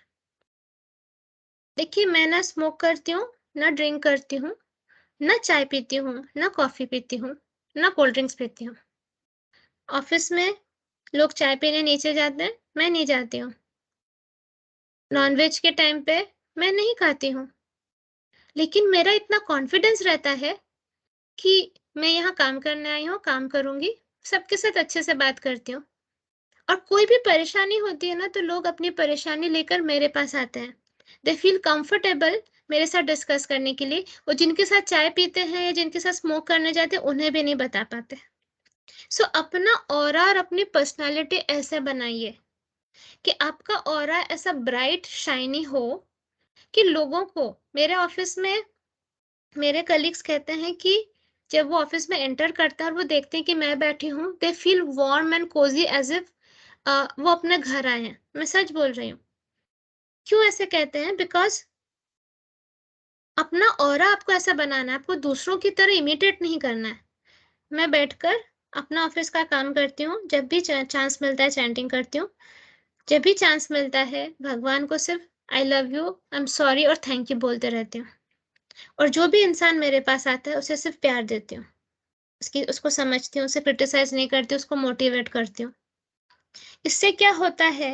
देखिए, मैं ना स्मोक करती हूँ, ना ड्रिंक करती हूँ, ना चाय पीती हूँ, ना कॉफ़ी पीती हूँ, ना कोल्ड ड्रिंक्स पीती हूँ। ऑफिस में लोग चाय पीने नीचे जाते हैं, मैं नहीं जाती हूँ। नॉन-वेज के टाइम पे मैं नहीं खाती हूँ, लेकिन मेरा इतना कॉन्फिडेंस रहता है कि मैं यहाँ काम करने आई हूँ, काम करूँगी, सबके साथ अच्छे से बात करती हूँ। और कोई भी परेशानी होती है ना, तो लोग अपनी परेशानी लेकर मेरे पास आते हैं। दे फील कंफर्टेबल मेरे साथ डिस्कस करने के लिए। वो जिनके साथ चाय पीते हैं या जिनके साथ स्मोक करने जाते हैं, उन्हें भी नहीं बता पाते। सो अपना ऑरा और अपनी पर्सनैलिटी ऐसे बनाइए कि आपका ऑरा ऐसा ब्राइट शाइनी हो कि लोगों को, मेरे ऑफिस में मेरे कलीग्स कहते हैं कि जब वो ऑफिस में एंटर करता है और वो देखते हैं कि मैं बैठी हूँ, they feel warm and cosy as if वो अपने घर आए हैं। मैं सच बोल रही हूँ। क्यों ऐसे कहते हैं? बिकॉज अपना ऑरा आपको ऐसा बनाना है, आपको दूसरों की तरह इमिटेट नहीं करना है। मैं बैठकर अपना ऑफिस का काम करती हूँ, जब भी चांस मिलता है चैंटिंग करती हूँ, जब भी चांस मिलता है भगवान को सिर्फ I love you, I am sorry और थैंक यू बोलते रहती हूँ। और जो भी इंसान मेरे पास आता है उसे सिर्फ प्यार देती हूँ, उसको समझती हूँ, उसे क्रिटिसाइज नहीं करती, उसको मोटिवेट करती हूँ। इससे क्या होता है,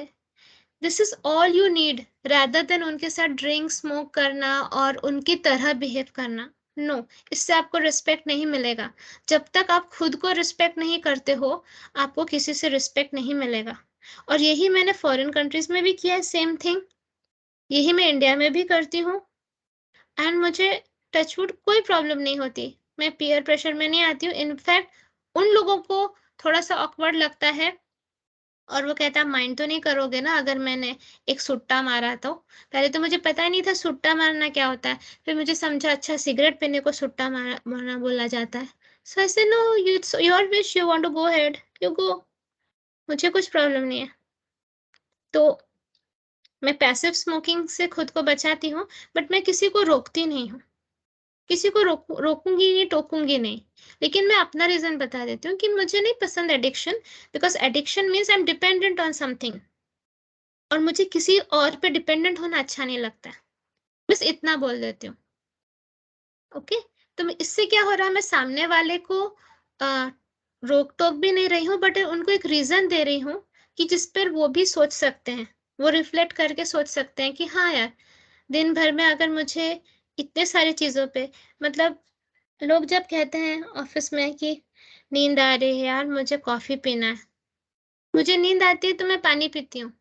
this is all you need, rather than उनके साथ ड्रिंक स्मोक करना और उनकी तरह बिहेव करना। नो, इससे आपको रिस्पेक्ट नहीं मिलेगा। जब तक आप खुद को रिस्पेक्ट नहीं करते हो, आपको किसी से रिस्पेक्ट नहीं मिलेगा। और यही मैंने फॉरेन कंट्रीज में भी किया है, सेम थिंग। यही मैं इंडिया में भी करती हूँ। एंड मुझे टचवुड कोई प्रॉब्लम नहीं होती। मैं पीयर प्रेशर में नहीं आती हूँ। इनफैक्ट उन लोगों को थोड़ा-सा ऑकवर्ड लगता है और वो कहता है माइंड तो नहीं करोगे ना अगर मैंने एक सुट्टा मारा तो? पहले तो मुझे पता ही नहीं था सुट्टा मारना क्या होता है। फिर मुझे समझा अच्छा सिगरेट पीने को सुट्टा मारना बोला जाता है। So I said no, it's your wish, you want to go ahead, you go. मुझे कुछ प्रॉब्लम नहीं है। तो मैं पैसिव स्मोकिंग से खुद को बचाती हूँ, बट मैं किसी को रोकती नहीं हूँ। किसी को रोकूँगी नहीं, टोकूँगी नहीं। लेकिन मैं अपना रीज़न बता देती हूँ कि मुझे नहीं पसंद addiction, because addiction means I am dependent on something और मुझे किसी और पे डिपेंडेंट होना अच्छा नहीं लगता है। बस इतना बोल देती हूँ, ओके? तो मैं इससे क्या हो रहा है, मैं सामने वाले को रोक टोक भी नहीं रही हूँ, बट उनको एक रीजन दे रही हूँ कि जिस पर वो भी सोच सकते हैं, वो रिफ्लेक्ट करके सोच सकते हैं कि हाँ यार, दिन भर में अगर मुझे इतने सारी चीजों पे, मतलब लोग जब कहते हैं ऑफिस में कि नींद आ रही है यार, मुझे कॉफी पीना है, मुझे नींद आती है तो मैं पानी पीती हूँ,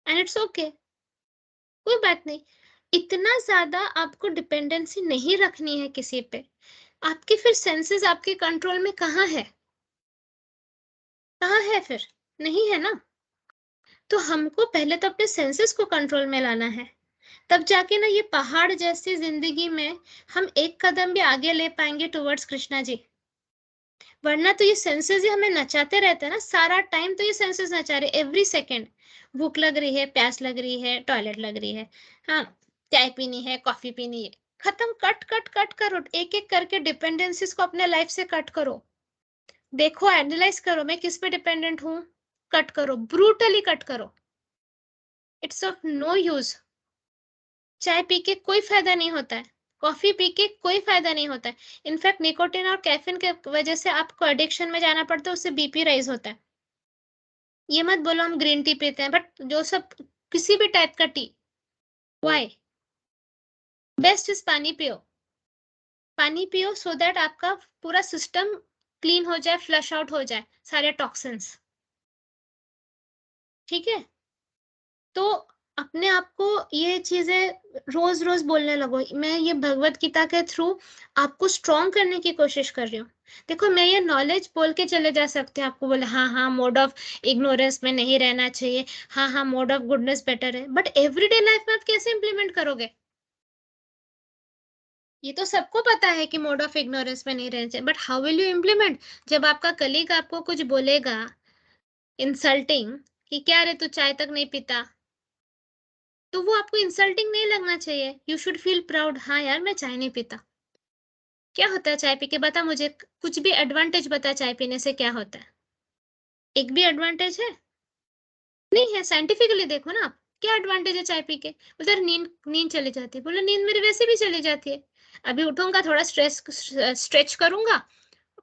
एंड इट्स ओके, कोई बात नहीं। इतना ज्यादा आपको डिपेंडेंसी नहीं रखनी है किसी पे। आपके फिर सेंसेस आपके कंट्रोल में कहाँ है? कहाँ है फिर? नहीं है ना। तो हमको पहले तो अपने सेंसेस को कंट्रोल में लाना है, तब जाके ना ये पहाड़ जैसी जिंदगी में हम एक कदम भी आगे ले पाएंगे टुवर्ड्स कृष्णा जी। वरना तो ये सेंसेस ही हमें नचाते रहते हैं ना, सारा टाइम तो ये सेंसेस नचा रहे, एवरी सेकेंड। भूख लग रही है, प्यास लग रही है, टॉयलेट लग रही है, हाँ, चाय पीनी है, कॉफी पीनी है, खत्म, कट कट कट करो, एक एक करके डिपेंडेंसीज को अपने लाइफ से कट करो। देखो, एनालाइज करो, मैं किस पे डिपेंडेंट हूँ, कट करो, ब्रूटली कट करो। It's of no use. चाय पी के कोई फायदा नहीं होता है, कॉफी पी के कोई फायदा नहीं होता है। इनफैक्ट निकोटिन और कैफीन के वजह से आपको एडिक्शन में जाना पड़ता है, उससे बीपी राइज होता है। ये मत बोलो हम ग्रीन टी पीते हैं, बट जो सब किसी भी टाइप का टी, वाई बेस्ट इज पानी पियो। पानी पियो सो दैट आपका पूरा सिस्टम क्लीन हो जाए, फ्लश आउट हो जाए सारे टॉक्सिन्स। ठीक है, तो अपने आप को ये चीजें रोज रोज बोलने लगो। मैं ये भगवत गीता के थ्रू आपको स्ट्रॉन्ग करने की कोशिश कर रही हूँ। देखो, मैं ये नॉलेज बोल के चले जा सकते हैं आपको, बोले हाँ हाँ मोड ऑफ इग्नोरेंस में नहीं रहना चाहिए, हाँ हाँ मोड ऑफ गुडनेस बेटर है, बट एवरीडे लाइफ में आप कैसे इंप्लीमेंट करोगे? ये तो सबको पता है कि मोड ऑफ इग्नोरेंस में नहीं रहना चाहिए, but how will you implement? जब आपका कलीग आपको कुछ बोलेगा इंसल्टिंग कि क्या रे तू चाय तक नहीं पीता, तो वो आपको इंसल्टिंग नहीं लगना चाहिए। यू शुड फील प्राउड, हाँ यार मैं चाय नहीं पीता। क्या होता है चाय पी के? बता मुझे, कुछ भी एडवांटेज बता, चाय पीने से क्या होता है? एक भी एडवांटेज है? नहीं है। साइंटिफिकली देखो ना आप, क्या एडवांटेज है चाय पी के? उधर नींद नींद चली जाती है, बोले नींद मेरी वैसे भी चली जाती है, अभी उठूंगा थोड़ा स्ट्रेच करूंगा,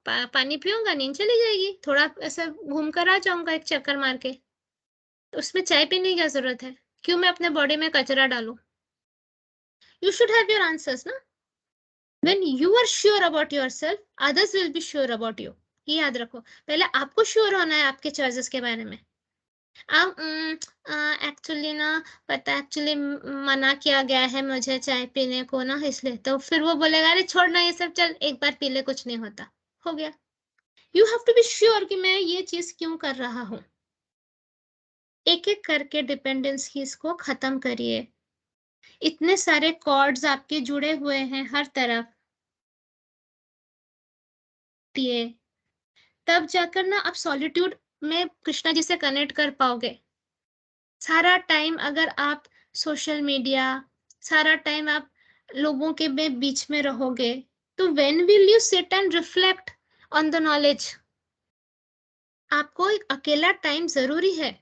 पानी पीऊंगा, नींद चली जाएगी, थोड़ा ऐसा घूम कर आ जाऊंगा एक चक्कर मार के। तो उसमें चाय पीने की क्या जरूरत है? क्यों मैं अपने बॉडी में कचरा डालूं? You should have your answers ना। When you are sure about yourself, others will be sure about you. ये याद रखो, पहले आपको श्योर होना है आपके चॉइसेस के बारे में। आप एक्चुअली ना, पता एक्चुअली मना किया गया है मुझे चाय पीने को ना, इसलिए। तो फिर वो बोलेगा अरे छोड़ ना ये सब, चल एक बार पी ले, कुछ नहीं होता, हो गया। You have to be sure कि मैं ये चीज क्यों कर रहा हूँ। एक एक करके डिपेंडेंसीज को खत्म करिए। इतने सारे कॉर्ड्स आपके जुड़े हुए हैं हर तरफ, तब जाकर ना आप सॉलिट्यूड में कृष्णा जी से कनेक्ट कर पाओगे। सारा टाइम अगर आप सोशल मीडिया, सारा टाइम आप लोगों के बीच में रहोगे, तो when will you sit and reflect on the knowledge? आपको एक अकेला टाइम जरूरी है।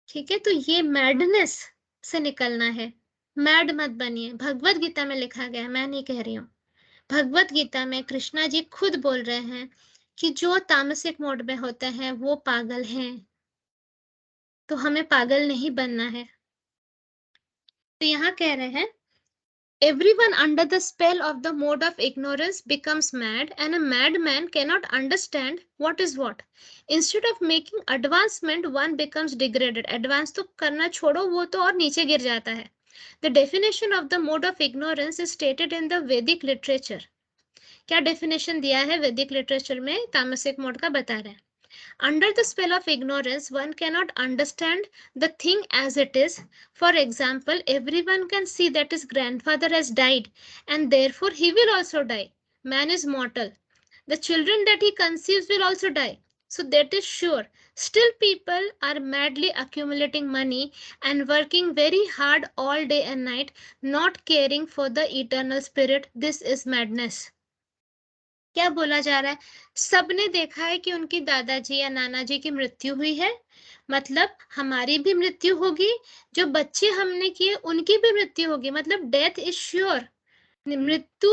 ठीक है, तो ये मैडनेस से निकलना है। मैड मत बनिए। भगवत गीता में लिखा गया है, मैं नहीं कह रही हूँ। भगवत गीता में कृष्णा जी खुद बोल रहे हैं कि जो तामसिक मोड में होते हैं वो पागल हैं, तो हमें पागल नहीं बनना है। तो यहाँ कह रहे हैं, everyone under the spell of the mode of ignorance becomes mad, and a madman cannot understand what is what. Instead of making advancement, one becomes degraded. Advance तो करना छोड़ो, वो तो और नीचे गिर जाता है। The definition of the mode of ignorance is stated in the Vedic literature. क्या definition दिया है वैदिक लिटरेचर में तामसिक मोड का? बता रहे हैं, under the spell of ignorance, one cannot understand the thing as it is. For example, everyone can see that his grandfather has died, and therefore he will also die. Man is mortal. The children that he conceives will also die. So that is sure. Still, people are madly accumulating money and working very hard all day and night, not caring for the eternal spirit. This is madness. क्या बोला जा रहा है? सबने देखा है कि उनकी दादाजी या नाना जी की मृत्यु हुई है, मतलब हमारी भी मृत्यु होगी, जो बच्चे हमने किए उनकी भी मृत्यु होगी, मतलब डेथ इज श्योर। मृत्यु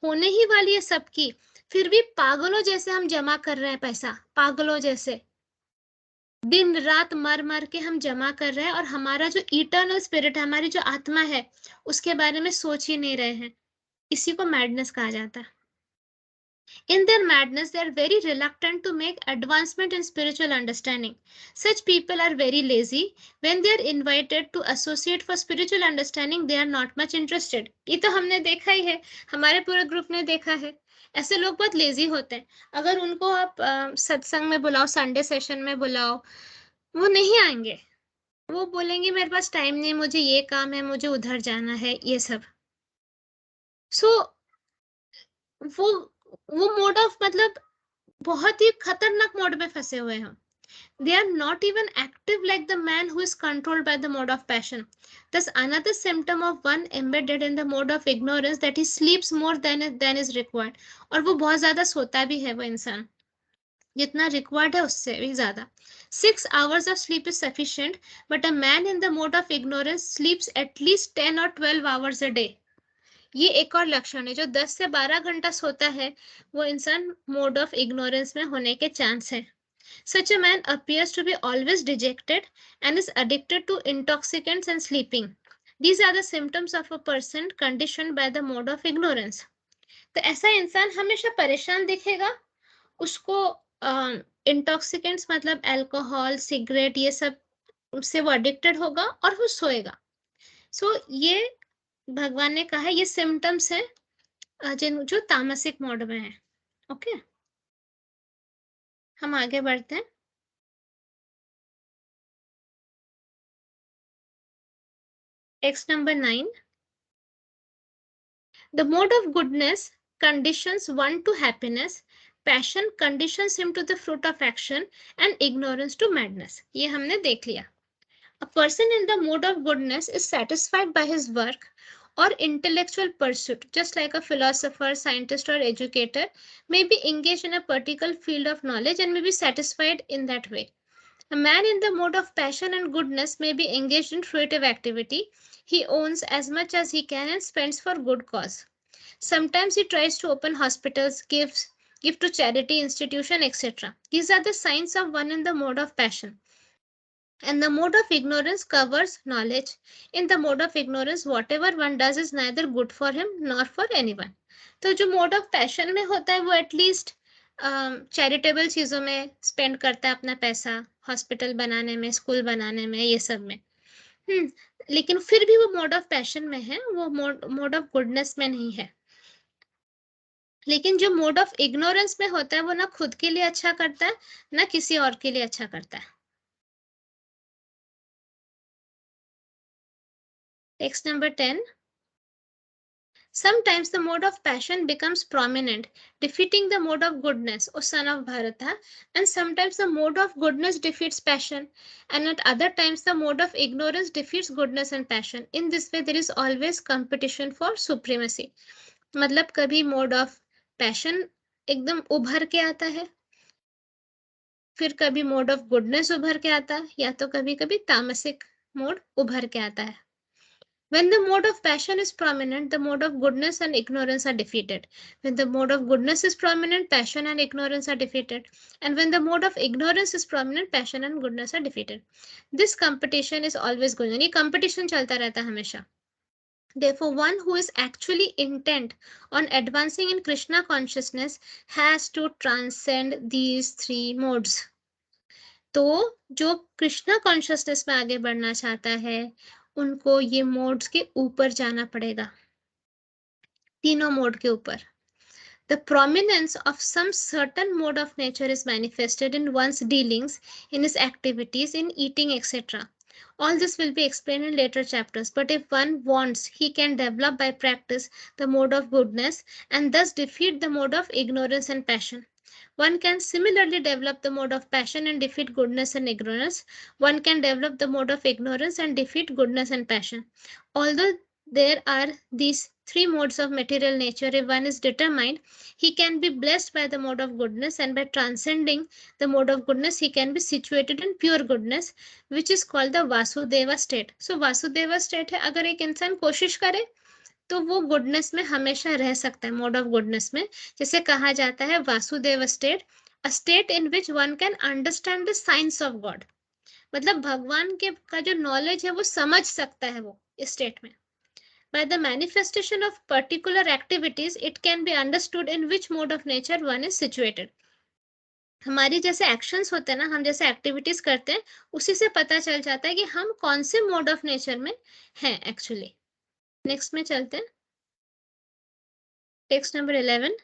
होने ही वाली है सबकी। फिर भी पागलों जैसे हम जमा कर रहे हैं पैसा, पागलों जैसे दिन रात मर मर के हम जमा कर रहे हैं, और हमारा जो इटर्नल स्पिरिट है, हमारी जो आत्मा है, उसके बारे में सोच ही नहीं रहे हैं। इसी को मैडनेस कहा जाता है। In their madness, they are very reluctant to make advancement in spiritual understanding. Such people are very lazy. When they are invited to associate for spiritual understanding, they are not much interested. ये तो हमने देखा ही है, हमारे पूरे group ने देखा है। ऐसे लोग बहुत लेजी होते हैं। अगर उनको आप सत्संग में बुलाओ, संडे सेशन में बुलाओ, वो नहीं आएंगे। वो बोलेंगे मेरे पास टाइम नहीं, मुझे ये काम है, मुझे उधर जाना है, ये सब। सो वो वो मोड ऑफ मतलब बहुत ही खतरनाक मोड में फंसे हुए हैं। They are not even active like the man who is controlled by the mode of passion. Thus, another symptom of one embedded in the mode of ignorance that he sleeps more than is required. और वो बहुत ज्यादा सोता भी है वो इंसान, जितना required है उससे भी ज्यादा. 6 hours of sleep is sufficient, but a man in the mode of ignorance sleeps at least 10 or 12 hours a day. ये एक और लक्षण है, जो 10 से 12 घंटा सोता है वो इंसान मोड ऑफ इग्नोरेंस में होने के चांस है. Such a man appears to be always dejected and is addicted to intoxicants and sleeping. These are the symptoms of a person conditioned by the mode of ignorance. तो ऐसा इंसान हमेशा परेशान दिखेगा, उसको इंटॉक्सिकेंट्स मतलब अल्कोहल, सिगरेट, ये सब से वो अडिक्टेड होगा और वो सोएगा. सो ये भगवान ने कहा है, ये सिम्टम्स है जिन जो तामसिक मोड में है. ओके, हम आगे बढ़ते हैं. Text number 9. The mode of goodness conditions one to happiness, passion conditions him to the fruit of action, and ignorance to madness. ये हमने देख लिया. A person in the mode of goodness is satisfied by his work or intellectual pursuit, just like a philosopher, scientist, or educator may be engaged in a particular field of knowledge and may be satisfied in that way. A man in the mode of passion and goodness may be engaged in fruitive activity. He owns as much as he can and spends for good cause. Sometimes he tries to open hospitals, give to charity institution, etc. These are the signs of one in the mode of passion. And the mode of ignorance covers knowledge. In the mode of ignorance, whatever one does is neither good for him nor for anyone. तो जो mode of passion में होता है वो at least charitable चीजों में spend करता है अपना पैसा, हॉस्पिटल बनाने में, स्कूल बनाने में, ये सब में. लेकिन फिर भी वो मोड ऑफ पैशन में है, वो मोड ऑफ गुडनेस में नहीं है. लेकिन जो मोड ऑफ इग्नोरेंस में होता है वो ना खुद के लिए अच्छा करता है ना किसी और के लिए अच्छा करता है. Text number 10. Sometimes the mode of passion becomes prominent, defeating the mode of goodness, O son of Bharata, and sometimes the mode of goodness defeats passion, and at other times the mode of ignorance defeats goodness and passion. In this way, there is always competition for supremacy. मतलब कभी mode of passion एकदम उभर के आता है, फिर कभी mode of goodness उभर के आता है, या तो कभी कभी तामसिक मोड उभर के आता है. When the mode of passion is prominent, the mode of goodness and ignorance are defeated. When the mode of goodness is prominent, passion and ignorance are defeated. And when the mode of ignorance is prominent, passion and goodness are defeated. This competition is always going on. ये competition चलता रहता है हमेशा. Therefore, one who is actually intent on advancing in Krishna consciousness has to transcend these three modes. तो जो Krishna consciousness में आगे बढ़ना चाहता है उनको ये मोड्स के ऊपर जाना पड़ेगा, तीनों मोड के ऊपर. The prominence of some certain mode of nature is manifested in one's dealings, in his activities, in eating, etc. All this will be explained in later chapters, but if one wants, he can develop by practice the mode of goodness and thus defeat the mode of ignorance and passion. One can similarly develop the mode of passion and defeat goodness and ignorance. One can develop the mode of ignorance and defeat goodness and passion. Although there are these three modes of material nature, if one is determined, he can be blessed by the mode of goodness, and by transcending the mode of goodness, he can be situated in pure goodness, which is called the Vasudeva state. So Vasudeva state है, अगर एक इंसान कोशिश करे तो वो goodness में हमेशा रह सकता है, मोड ऑफ गुडनेस में। जैसे कहा जाता है Vasudev state, a state in which one can understand the science of God. मतलब भगवान के का जो नॉलेज है वो समझ सकता है वो इस स्टेट में। By the manifestation of particular activities, it can be understood in which mode of nature one is situated. हमारी जैसे एक्शंस होते हैं ना, हम जैसे एक्टिविटीज करते हैं, उसी से पता चल जाता है कि हम कौन से मोड ऑफ नेचर में हैं एक्चुअली। नेक्स्ट में चलते हैं, text number 11।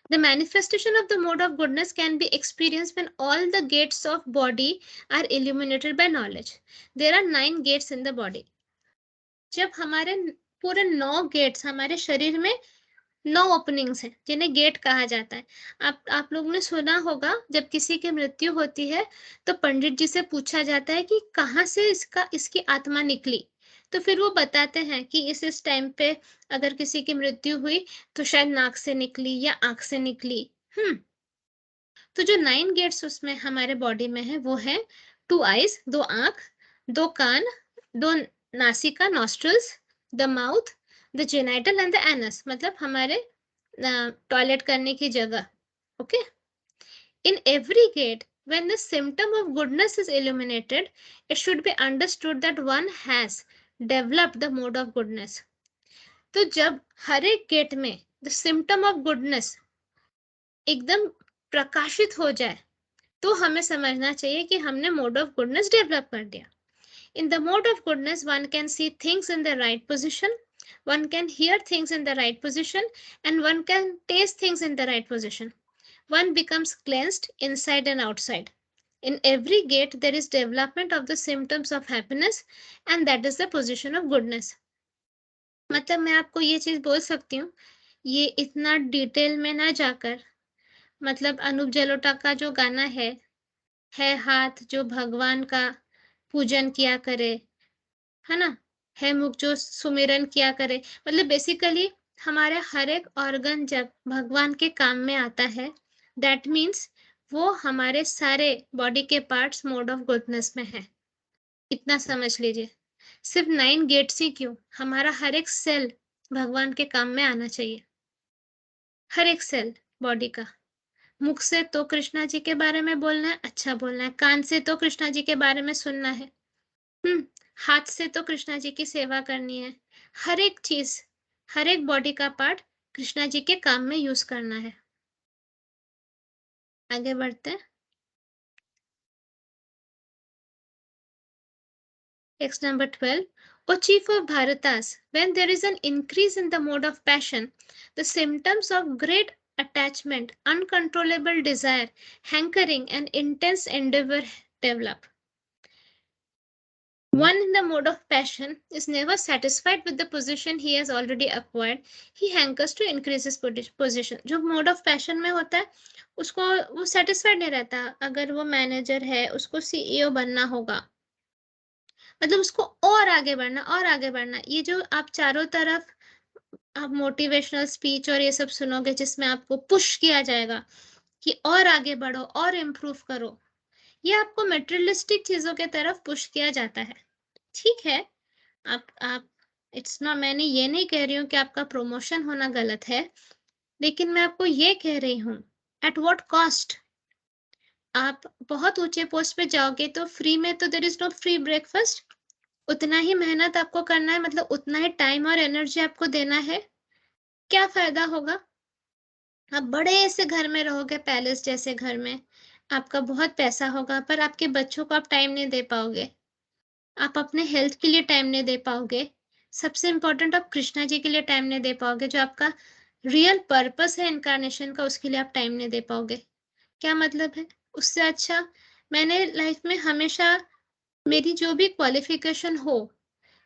The manifestation of the mode of goodness can be experienced when all the gates of body are illuminated by knowledge. There are 9 gates in the body. जब हमारे पूरे 9 gets हमारे शरीर में 9 openings हैं जिन्हें गेट कहा जाता है। आप लोगों ने सुना होगा जब किसी की मृत्यु होती है तो पंडित जी से पूछा जाता है कि कहाँ से इसकी आत्मा निकली। तो फिर वो बताते हैं कि इस टाइम पे अगर किसी की मृत्यु हुई तो शायद नाक से निकली या आंख से निकली। तो जो 9 गेट्स उसमें हमारे बॉडी में है वो है 2 आईज, 2 आंख, 2 कान, 2 नासिका nostrils, the mouth, the genital and the anus, मतलब हमारे टॉयलेट करने की जगह। Okay, in every gate when the symptom of goodness is illuminated, it should be understood that one has developed the mode of goodness. तो जब हर एक gate में the symptom of goodness एकदम प्रकाशित हो जाए तो हमें समझना चाहिए कि हमने मोड ऑफ गुडनेस डेवलप कर दिया। In the mode of goodness, one can see things in the right position, one can hear things in the right position, and one can taste things in the right position. One becomes cleansed inside and outside. In every gate, there is development of the symptoms of happiness, and that is the position of goodness. मतलब मैं आपको ये चीज बोल सकती हूँ, ये इतना डिटेल में ना जाकर, मतलब अनूप जलोटा का जो गाना है हाथ जो भगवान का पूजन किया करे, है ना, है मुख जो सुमिरन किया करे। मतलब बेसिकली हमारे हर एक ऑर्गन जब भगवान के काम में आता है, दैट मीन्स वो हमारे सारे बॉडी के पार्ट्स मोड ऑफ गुडनेस में है। इतना समझ लीजिए। सिर्फ 9 गेट्स ही क्यों, हमारा हर एक सेल भगवान के काम में आना चाहिए, हर एक सेल बॉडी का। मुख से तो कृष्णा जी के बारे में बोलना है, अच्छा बोलना है, कान से तो कृष्णा जी के बारे में सुनना है, हाथ से तो कृष्णा जी की सेवा करनी है। हर एक चीज, हर एक बॉडी का पार्ट कृष्णा जी के काम में यूज करना है। आगे बढ़ते हैं, text number 12। O chief of Bharatas, when there is an increase in the mode of passion, the symptoms of great attachment, uncontrollable desire, hankering, and intense endeavor develop. One in the mode of passion is never satisfied with the position he has already acquired. He hankers to increase his position. जो mode of passion में होता है उसको वो satisfied नहीं रहता। अगर वो मैनेजर है उसको CEO बनना होगा, मतलब उसको और आगे बढ़ना और आगे बढ़ना। ये जो आप चारों तरफ आप मोटिवेशनल स्पीच और ये सब सुनोगे जिसमें आपको पुश किया जाएगा कि और आगे बढ़ो और इम्प्रूव करो, ये आपको मेटेरियलिस्टिक चीजों के तरफ पुश किया जाता है। ठीक है, आप इट्स नॉट, मैंने ये नहीं कह रही हूँ कि आपका प्रमोशन होना गलत है, लेकिन मैं आपको ये कह रही हूँ एट व्हाट कॉस्ट। आप बहुत ऊंचे पोस्ट पे जाओगे तो फ्री में तो there is no free breakfast. उतना ही मेहनत आपको करना है, मतलब उतना ही टाइम और एनर्जी आपको देना है। क्या फायदा होगा? आप बड़े से घर में रहोगे, पैलेस जैसे घर में, आपका बहुत पैसा होगा पर आपके बच्चों को आप टाइम नहीं दे पाओगे, आप अपने हेल्थ के लिए टाइम नहीं दे पाओगे, सबसे इंपॉर्टेंट आप कृष्णा जी के लिए टाइम नहीं दे पाओगे, जो आपका रियल पर्पस है इनकारनेशन का, उसके लिए आप टाइम नहीं दे पाओगे। क्या मतलब है? उससे अच्छा मैंने लाइफ में हमेशा मेरी जो भी क्वालिफिकेशन हो,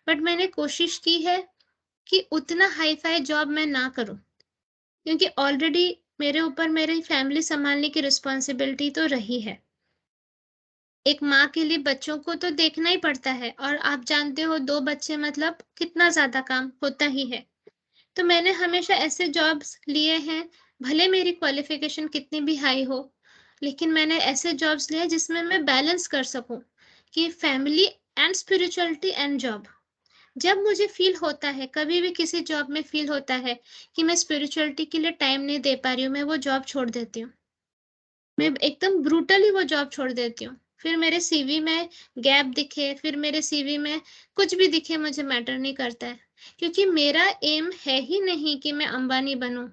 बट मैंने कोशिश की है कि उतना हाई फाई जॉब मैं ना करूं, क्योंकि ऑलरेडी मेरे ऊपर मेरी फैमिली संभालने की रिस्पॉन्सिबिलिटी तो रही है। एक माँ के लिए बच्चों को तो देखना ही पड़ता है, और आप जानते हो 2 बच्चे मतलब कितना ज्यादा काम होता ही है। तो मैंने हमेशा ऐसे जॉब्स लिए हैं, भले मेरी क्वालिफिकेशन कितनी भी हाई हो, लेकिन मैंने ऐसे जॉब्स लिए जिसमें मैं बैलेंस कर सकूं कि family and spirituality and job. जब मुझे फील होता है, कभी भी किसी जॉब में फील होता है कि मैं स्पिरिचुअलिटी के लिए टाइम नहीं दे पा रही हूँ, मैं वो जॉब छोड़ देती हूँ। मैं एकदम ब्रूटली वो जॉब छोड़ देती हूँ। फिर मेरे सीवी में गैप दिखे, फिर मेरे सीवी में कुछ भी दिखे, मुझे मैटर नहीं करता है। क्योंकि मेरा एम है ही नहीं कि मैं अंबानी बनूँ।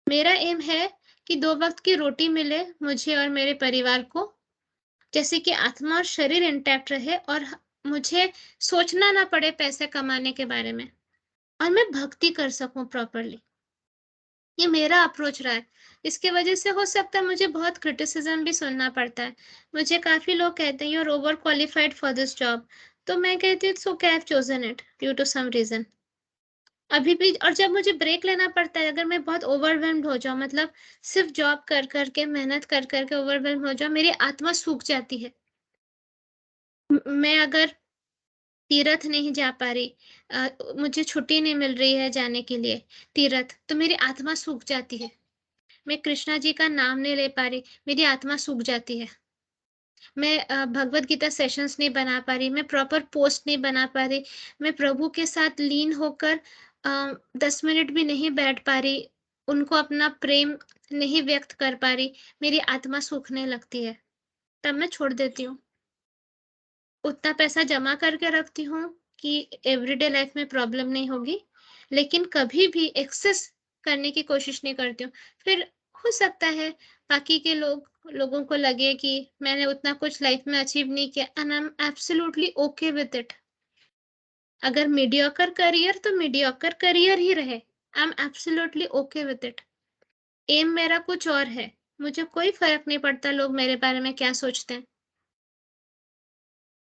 मेरा एम है कि 2 वक़्त की रोटी मिले मुझे और मेरे परिवार को, जैसे कि आत्मा और शरीर इंटैक्ट रहे और मुझे सोचना ना पड़े पैसे कमाने के बारे में और मैं भक्ति कर सकूँ प्रॉपर्ली। ये मेरा अप्रोच रहा है। इसकी वजह से हो सकता है मुझे बहुत क्रिटिसिज़्म भी सुनना पड़ता है। मुझे काफ़ी लोग कहते हैं you are overqualified for this job. तो मैं कहती हूँ it's okay, I have chosen it due to some reason. अभी भी, और जब मुझे ब्रेक लेना पड़ता है, अगर मैं बहुत ओवरवेल्म्ड हो जाऊँ, मतलब सिर्फ़ जॉब कर के, मेहनत कर के ओवरवेल्म हो जाऊँ, मेरी आत्मा सूख जाती है। मैं अगर तीर्थ नहीं जा पा रही, मुझे छुट्टी नहीं मिल रही है जाने के लिए तीर्थ, तो मेरी आत्मा सूख जाती है। मैं कृष्णा जी का नाम नहीं ले पा रही, मेरी आत्मा सूख जाती है। मैं भगवत गीता सेशंस नहीं बना पा रही, मैं प्रॉपर पोस्ट नहीं बना पा रही, मैं प्रभु के साथ लीन होकर 10 मिनट भी नहीं बैठ पा रही, उनको अपना प्रेम नहीं व्यक्त कर पा रही, मेरी आत्मा सूखने लगती है, तब मैं छोड़ देती हूँ। उतना पैसा जमा करके रखती हूँ कि एवरीडे लाइफ में प्रॉब्लम नहीं होगी, लेकिन कभी भी एक्सेस करने की कोशिश नहीं करती हूँ। फिर हो सकता है बाकी के लोगों को लगे कि मैंने उतना कुछ लाइफ में अचीव नहीं किया, and I am absolutely okay with it. अगर मीडियोकर करियर तो मीडियोकर करियर ही रहे, I am absolutely okay with it. Um मेरा कुछ और है, मुझे कोई फर्क नहीं पड़ता लोग मेरे बारे में क्या सोचते हैं।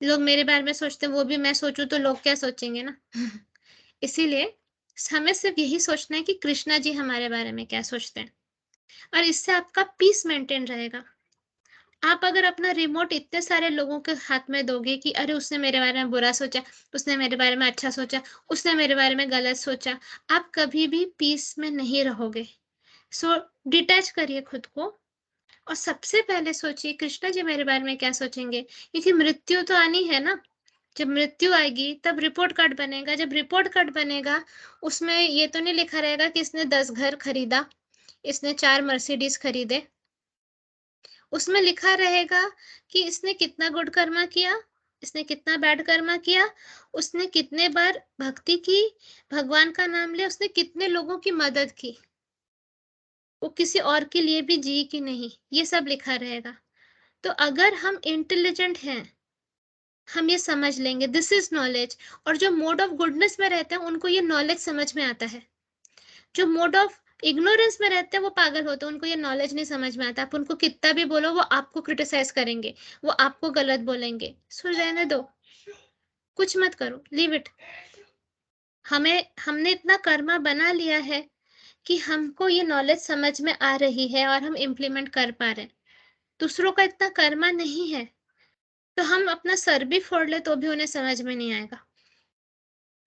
लोग मेरे बारे में सोचते हैं, वो भी मैं सोचूं तो लोग क्या सोचेंगे ना। इसीलिए हमें सिर्फ यही सोचना है कि कृष्णा जी हमारे बारे में क्या सोचते हैं, और इससे आपका पीस मेंटेन रहेगा। आप अगर अपना रिमोट इतने सारे लोगों के हाथ में दोगे कि अरे उसने मेरे बारे में बुरा सोचा, उसने मेरे बारे में अच्छा सोचा, उसने मेरे बारे में गलत सोचा, आप कभी भी पीस में नहीं रहोगे। सो डिटैच करिए खुद को और सबसे पहले सोचिए कृष्णा जी मेरे बारे में क्या सोचेंगे, क्योंकि मृत्यु तो आनी है ना। जब मृत्यु आएगी तब रिपोर्ट कार्ड बनेगा, जब रिपोर्ट कार्ड बनेगा उसमें ये तो नहीं लिखा रहेगा कि इसने 10 घर खरीदा, इसने 4 मर्सिडीज खरीदे। उसमें लिखा रहेगा कि इसने कितना गुड कर्मा किया, इसने कितना बैड कर्मा किया, उसने कितने बार भक्ति की, भगवान का नाम लिया, उसने कितने लोगों की मदद की, वो किसी और के लिए भी जी कि नहीं, ये सब लिखा रहेगा। तो अगर हम इंटेलिजेंट हैं, हम ये समझ लेंगे दिस इज नॉलेज। और जो मोड ऑफ गुडनेस में रहते हैं उनको ये नॉलेज समझ में आता है। जो मोड ऑफ इग्नोरेंस में रहते हैं वो पागल होते हैं, उनको ये नॉलेज नहीं समझ में आता। आप उनको कितना भी बोलो वो आपको क्रिटिसाइज करेंगे, वो आपको गलत बोलेंगे। सो रहने दो, कुछ मत करो, लीव इट। हमने इतना कर्मा बना लिया है कि हमको ये नॉलेज समझ में आ रही है और हम इम्प्लीमेंट कर पा रहे हैं। दूसरों का इतना कर्मा नहीं है, तो हम अपना सर भी फोड़ ले तो भी उन्हें समझ में नहीं आएगा।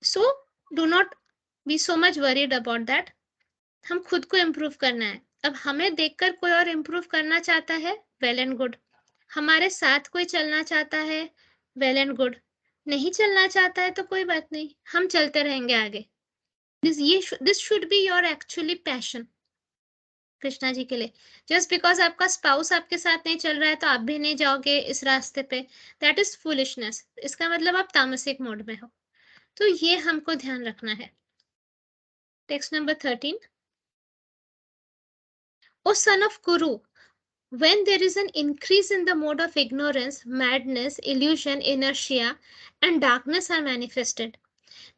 So do not be so much worried about that. हम खुद को इम्प्रूव करना है। अब हमें देखकर कोई और इम्प्रूव करना चाहता है, वेल एंड गुड। हमारे साथ कोई चलना चाहता है, वेल एंड गुड। नहीं चलना चाहता है तो कोई बात नहीं, हम चलते रहेंगे आगे। This should be your actually passion Krishna ji के लिए। जस्ट बिकॉज आपका स्पाउस आपके साथ नहीं चल रहा है तो आप भी नहीं जाओगे इस रास्ते पे, दैट इज फुलिशनेस। इसका मतलब आप तामसिक मोड में हो। तो ये हमको ध्यान रखना है। Text number 13। O son of Kuru, when there is an increase in the mode of ignorance, madness, illusion, inertia, and darkness are manifested.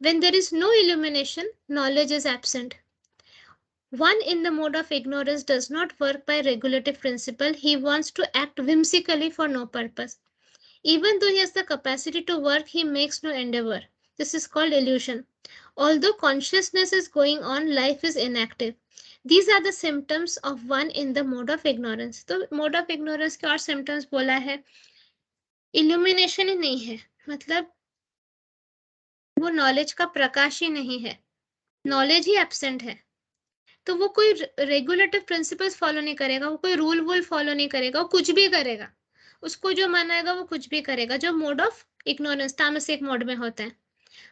When there is no illumination, knowledge is absent. One in the mode of ignorance does not work by regulative principle. He wants to act whimsically for no purpose. Even though he has the capacity to work, he makes no endeavor. This is called illusion. Although consciousness is going on, life is inactive. These are the symptoms of one in the mode of ignorance. तो mode of ignorance के और symptoms बोला है, illumination ही नहीं है, मतलब वो knowledge का प्रकाश ही नहीं है, knowledge ही absent है। तो वो कोई रेगुलेटिव प्रिंसिपल्स फॉलो नहीं करेगा, वो कोई रूल वूल फॉलो नहीं करेगा, वो कुछ भी करेगा, उसको जो मन आएगा वो कुछ भी करेगा, जो मोड ऑफ इग्नोरेंस तामसिक मोड में होते हैं।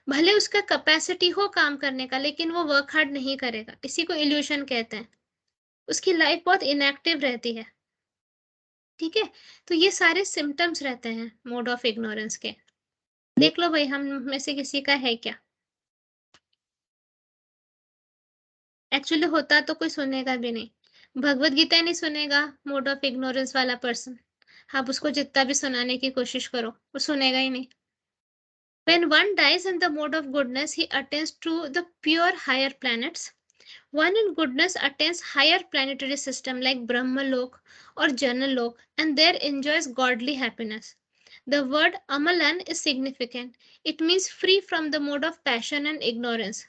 भले उसका कैपेसिटी हो काम करने का, लेकिन वो वर्क हार्ड नहीं करेगा, इसी को इल्यूशन कहते हैं। उसकी लाइफ बहुत इनएक्टिव रहती है। ठीक है, तो ये सारे सिम्टम्स रहते हैं मोड ऑफ इग्नोरेंस के। देख लो भाई, हम में से किसी का है क्या? एक्चुअली होता तो कोई सुनेगा भी नहीं। भगवत गीता ही नहीं सुनेगा मोड ऑफ इग्नोरेंस वाला पर्सन। आप उसको जितना भी सुनाने की कोशिश करो, वो सुनेगा ही नहीं। When one dies in the mode of goodness, he attains to the pure higher planets. One in goodness attains higher planetary system like Brahmalok or Janalok and there enjoys godly happiness. The word Amalan is significant. It means free from the mode of passion and ignorance.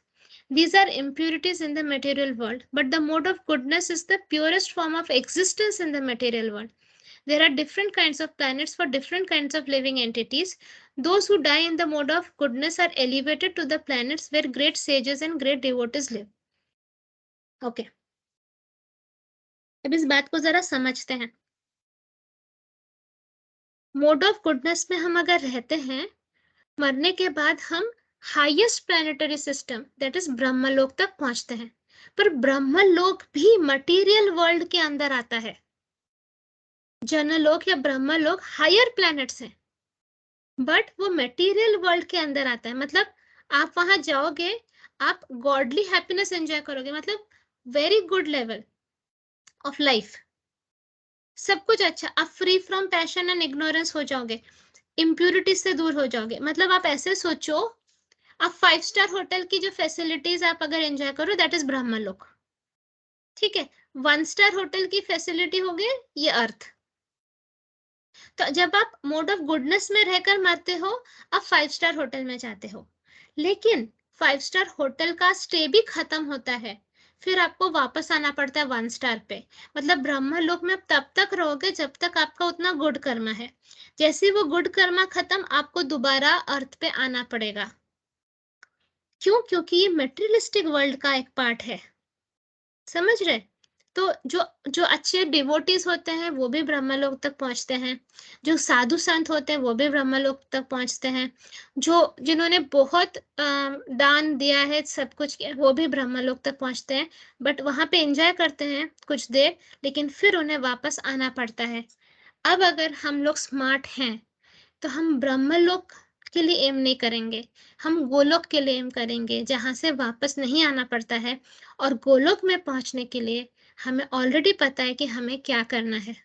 These are impurities in the material world, but the mode of goodness is the purest form of existence in the material world. There are different kinds of planets for different kinds of living entities. Those who die in the mode of goodness are elevated to the planets where great sages and great devotees live. Okay, अब इस बात को जरा समझते हैं। Mode of goodness में हम अगर रहते हैं, मरने के बाद हम highest planetary system that is Brahmaloka तक पहुंचते हैं। पर ब्रह्मलोक भी मटेरियल वर्ल्ड के अंदर आता है। जनलोक या ब्रह्मलोक हायर प्लैनेट्स हैं, बट वो मटेरियल वर्ल्ड के अंदर आता है। मतलब आप वहां जाओगे, आप गॉडली हैप्पीनेस एंजॉय करोगे, मतलब very good level of life, सब कुछ अच्छा। आप free from passion and ignorance हो जाओगे, इम्प्यूरिटी से दूर हो जाओगे। मतलब आप ऐसे सोचो, आप 5 स्टार होटल की जो फैसिलिटीज आप अगर एंजॉय करो, दैट इज ब्रह्मलोक। ठीक है, 1 स्टार होटल की फैसिलिटी हो गई ये अर्थ। तो जब आप मोड ऑफ गुडनेस में रहकर मरते हो, आप 5 स्टार होटल में जाते हो, लेकिन 5 स्टार होटल का स्टे भी खत्म होता है, फिर आपको वापस आना पड़ता है 1 स्टार पे। मतलब ब्रह्मलोक में तब तक रहोगे जब तक आपका उतना गुड कर्मा है। जैसे वो गुड कर्मा खत्म, आपको दोबारा अर्थ पे आना पड़ेगा। क्यों? क्योंकि ये मेटेरियलिस्टिक वर्ल्ड का एक पार्ट है, समझ रहे? तो जो जो अच्छे डिवोटीज होते हैं वो भी ब्रह्मलोक तक पहुंचते हैं, जो साधु संत होते हैं वो भी ब्रह्मलोक तक पहुंचते हैं, जो जिन्होंने बहुत दान दिया है, सब कुछ किया, वो भी ब्रह्मलोक तक पहुंचते हैं। बट वहां पे एंजॉय करते हैं कुछ देर, लेकिन फिर उन्हें वापस आना पड़ता है। अब अगर हम लोग स्मार्ट हैं तो हम ब्रह्मलोक के लिए एम नहीं करेंगे, हम गोलोक के लिए एम करेंगे, जहां से वापस नहीं आना पड़ता है। और गोलोक में पहुंचने के लिए हमें ऑलरेडी पता है कि हमें क्या करना है।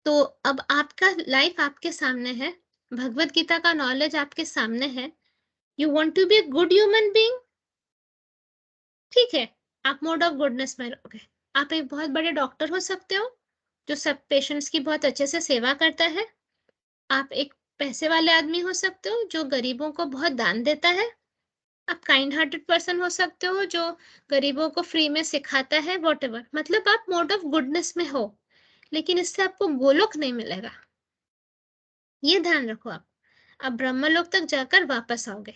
तो अब आपका लाइफ आपके सामने है, भगवत गीता का नॉलेज आपके सामने है। You want to be a good human being, ठीक है, आप मोड ऑफ गुडनेस में रहोगे। आप एक बहुत बड़े डॉक्टर हो सकते हो जो सब पेशेंट्स की बहुत अच्छे से सेवा करता है। आप एक पैसे वाले आदमी हो सकते हो जो गरीबों को बहुत दान देता है। आप काइंड हार्टेड पर्सन हो सकते हो जो गरीबों को फ्री में सिखाता है, वॉटेवर। मतलब आप मोड ऑफ गुडनेस में हो, लेकिन इससे आपको गोलोक नहीं मिलेगा, ये ध्यान रखो। आप ब्रह्मलोक तक जाकर वापस आओगे।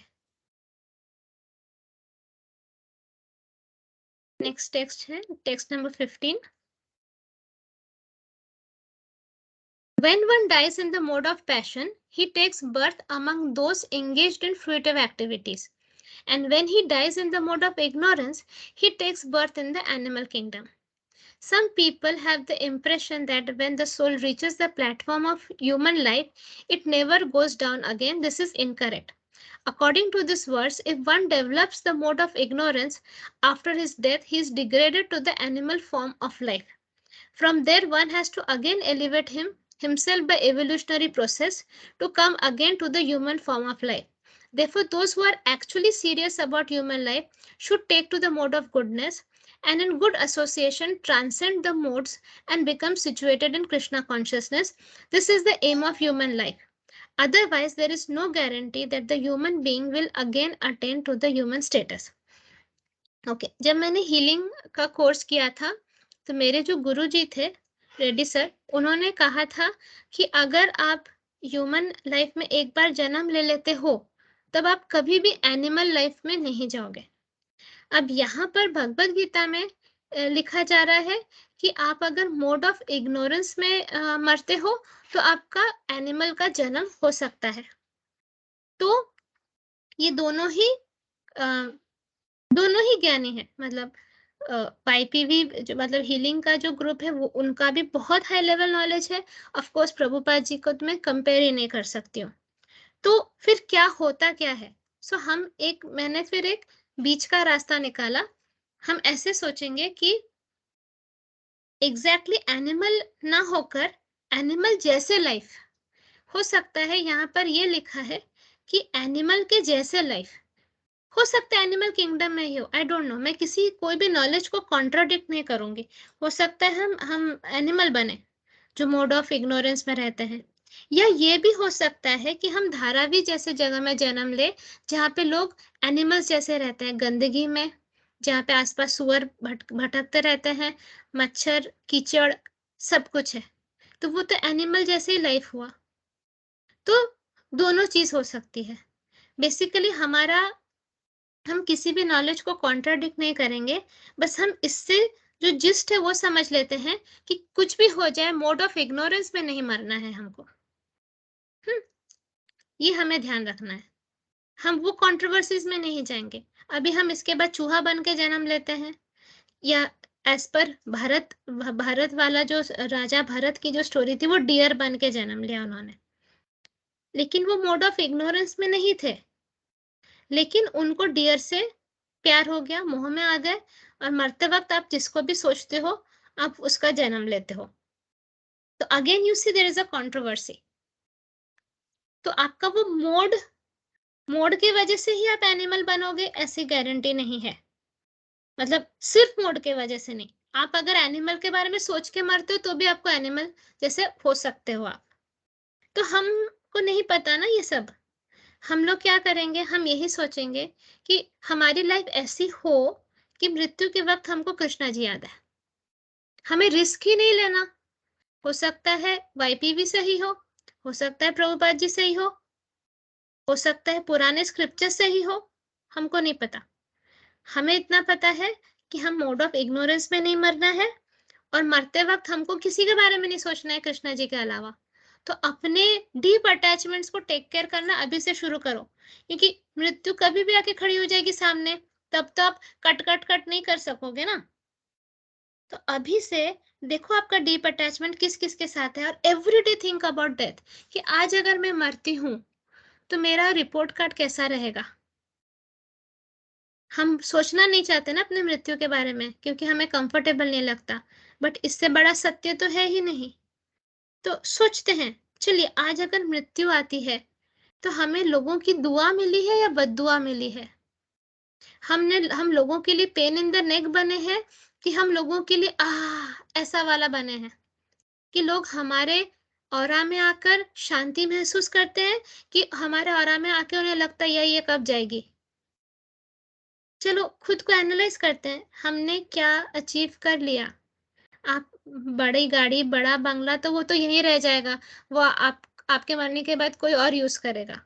नेक्स्ट टेक्स्ट है text number 15। When one dies in the mode of passion, he takes birth among those engaged in fruitive activities. And when he dies in the mode of ignorance, he takes birth in the animal kingdom. Some people have the impression that when the soul reaches the platform of human life, it never goes down again. This is incorrect. According to this verse, if one develops the mode of ignorance, after his death, he is degraded to the animal form of life. From there, one has to again elevate himself by evolutionary process to come again to the human form of life. Therefore, those who are actually serious about human life should take to the mode of goodness and in good association transcend the modes and become situated in Krishna consciousness. This is the aim of human life. Otherwise, there is no guarantee that the human being will again attain to the human status. Okay, जब मैंने healing का course किया था तो मेरे जो गुरुजी थे, Reddy sir, उन्होंने कहा था कि अगर आप ह्यूमन लाइफ में एक बार जन्म ले लेते हो, तब आप कभी भी एनिमल लाइफ में नहीं जाओगे। अब यहाँ पर भगवत गीता में लिखा जा रहा है कि आप अगर मोड ऑफ इग्नोरेंस में मरते हो तो आपका एनिमल का जन्म हो सकता है। तो ये दोनों ही ज्ञानी है। मतलब YPV जो मतलब हीलिंग का जो ग्रुप है वो उनका भी बहुत हाई लेवल नॉलेज है। ऑफ कोर्स प्रभुपाद जी को तो मैं कंपेयर ही नहीं कर सकती हूँ। तो फिर क्या होता क्या है? मैंने फिर एक बीच का रास्ता निकाला। हम ऐसे सोचेंगे कि एग्जैक्टली एनिमल ना होकर एनिमल जैसे लाइफ हो सकता है। यहाँ पर ये लिखा है कि एनिमल के जैसे लाइफ हो सकता है, एनिमल किंगडम में ही हो, आई डोंट नो। मैं किसी कोई भी नॉलेज को कॉन्ट्राडिक्ट नहीं करूंगी। हो सकता है हम एनिमल बने जो मोड ऑफ इग्नोरेंस में रहते हैं, या ये भी हो सकता है कि हम धारावी जैसे जगह में जन्म ले जहाँ पे लोग एनिमल्स जैसे रहते हैं, गंदगी में, जहाँ पे आसपास सुअर भटकते रहते हैं, मच्छर कीचड़ सब कुछ है, तो वो तो एनिमल जैसे ही लाइफ हुआ। तो दोनों चीज हो सकती है। बेसिकली हम किसी भी नॉलेज को कॉन्ट्राडिक्ट नहीं करेंगे, बस हम इससे जो जिस्ट है वो समझ लेते हैं कि कुछ भी हो जाए मोड ऑफ इग्नोरेंस में नहीं मरना है हमको। ये हमें ध्यान रखना है। हम वो कंट्रोवर्सीज में नहीं जाएंगे। अभी हम इसके बाद चूहा बन के जन्म लेते हैं, या एज पर भारत वाला जो राजा भरत की जो स्टोरी थी वो डियर बन के जन्म लिया उन्होंने, लेकिन वो मोड ऑफ इग्नोरेंस में नहीं थे। लेकिन उनको डियर से प्यार हो गया, मोह में आ गए, और मरते वक्त आप जिसको भी सोचते हो आप उसका जन्म लेते हो। तो again you see there is a controversy. तो आपका वो मोड की वजह से ही आप एनिमल बनोगे ऐसी गारंटी नहीं है। मतलब सिर्फ मोड के वजह से नहीं, आप अगर एनिमल के बारे में सोच के मरते हो तो भी आपको एनिमल जैसे हो सकते हो आप। तो हमको नहीं पता ना ये सब। हम लोग क्या करेंगे, हम यही सोचेंगे कि हमारी लाइफ ऐसी हो कि मृत्यु के वक्त हमको कृष्णा जी याद है। हमें रिस्क ही नहीं लेना। हो सकता है YPV सही हो सकता है प्रभुपाद जी सही हो सकता है पुराने स्क्रिप्चर सही हो, हमको नहीं पता। हमें इतना पता है कि हम मोड ऑफ इग्नोरेंस में नहीं मरना है, और मरते वक्त हमको किसी के बारे में नहीं सोचना है कृष्णा जी के अलावा। तो अपने डीप अटैचमेंट्स को टेक केयर करना अभी से शुरू करो, क्योंकि मृत्यु कभी भी आके खड़ी हो जाएगी सामने, तब तो आप कट कट कट नहीं कर सकोगे ना। तो अभी से देखो आपका डीप अटैचमेंट किस किस के साथ है, और एवरीडे थिंक अबाउट डेथ कि आज अगर मैं मरती हूँ तो मेरा रिपोर्ट कार्ड कैसा रहेगा। हम सोचना नहीं चाहते ना अपने मृत्यु के बारे में, क्योंकि हमें कंफर्टेबल नहीं लगता, बट इससे बड़ा सत्य तो है ही नहीं। तो सोचते हैं, चलिए आज अगर मृत्यु आती है तो हमें लोगों की दुआ मिली है या बद्दुआ मिली है। हम लोगों के लिए पेन इन द नेक बने हैं, कि हम लोगों के लिए ऐसा वाला बने हैं कि लोग हमारे ऑरा में आकर शांति महसूस करते हैं, कि हमारे ऑरा में आके उन्हें लगता है ये कब जाएगी। चलो खुद को एनालाइज करते हैं, हमने क्या अचीव कर लिया। आप बड़ी गाड़ी बड़ा बंगला तो वो तो यहीं रह जाएगा, वो आपके मरने के बाद कोई और यूज करेगा।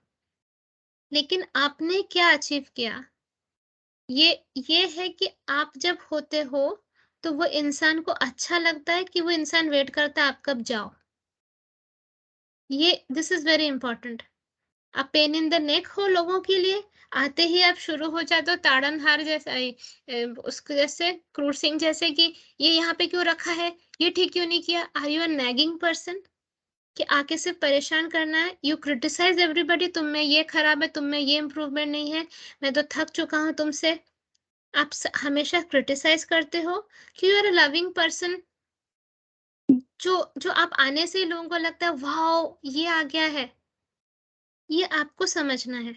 लेकिन आपने क्या अचीव किया, ये ये है कि आप जब होते हो तो वो इंसान को अच्छा लगता है, कि वो इंसान वेट करता है आप कब जाओ। ये दिस इज वेरी इंपॉर्टेंट। आप पेन इन द नेक हो लोगों के लिए, आते ही आप शुरू हो जाते हो ताड़नहार जैसा, उसके जैसे क्रूर सिंह जैसे, कि ये यहाँ पे क्यों रखा है, ये ठीक क्यों नहीं किया। Are you a nagging person कि आके सिर्फ परेशान करना है। यू क्रिटिसाइज एवरीबडी, तुम में ये खराब है, तुम में ये इम्प्रूवमेंट नहीं है, मैं तो थक चुका हूँ तुमसे। आप हमेशा क्रिटिसाइज करते हो कि you are a loving person, जो आप आने से ही लोगों को लगता है वाओ ये आ गया है। ये आपको समझना है,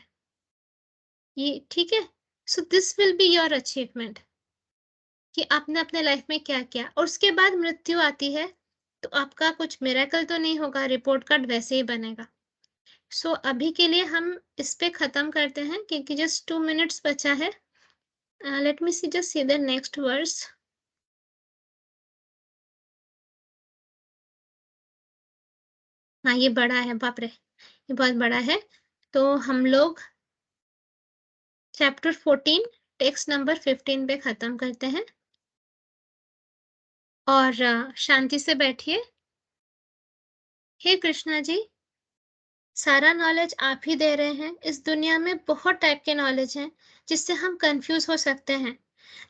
ये ठीक है। So this will be your achievement, कि आपने अपने लाइफ में क्या किया। और उसके बाद मृत्यु आती है तो आपका कुछ मिरेकल तो नहीं होगा, रिपोर्ट कार्ड वैसे ही बनेगा। सो अभी के लिए हम इस पे खत्म करते हैं, क्योंकि जस्ट 2 मिनट्स बचा है। Let me see just see the next verse. हाँ ये बड़ा है, बाप रे ये बहुत बड़ा है। तो हम लोग चैप्टर 14 टेक्स्ट नंबर 15 पे खत्म करते हैं। और शांति से बैठिए। हे कृष्णा जी, सारा नॉलेज आप ही दे रहे हैं। इस दुनिया में बहुत टाइप के नॉलेज हैं जिससे हम कंफ्यूज हो सकते हैं,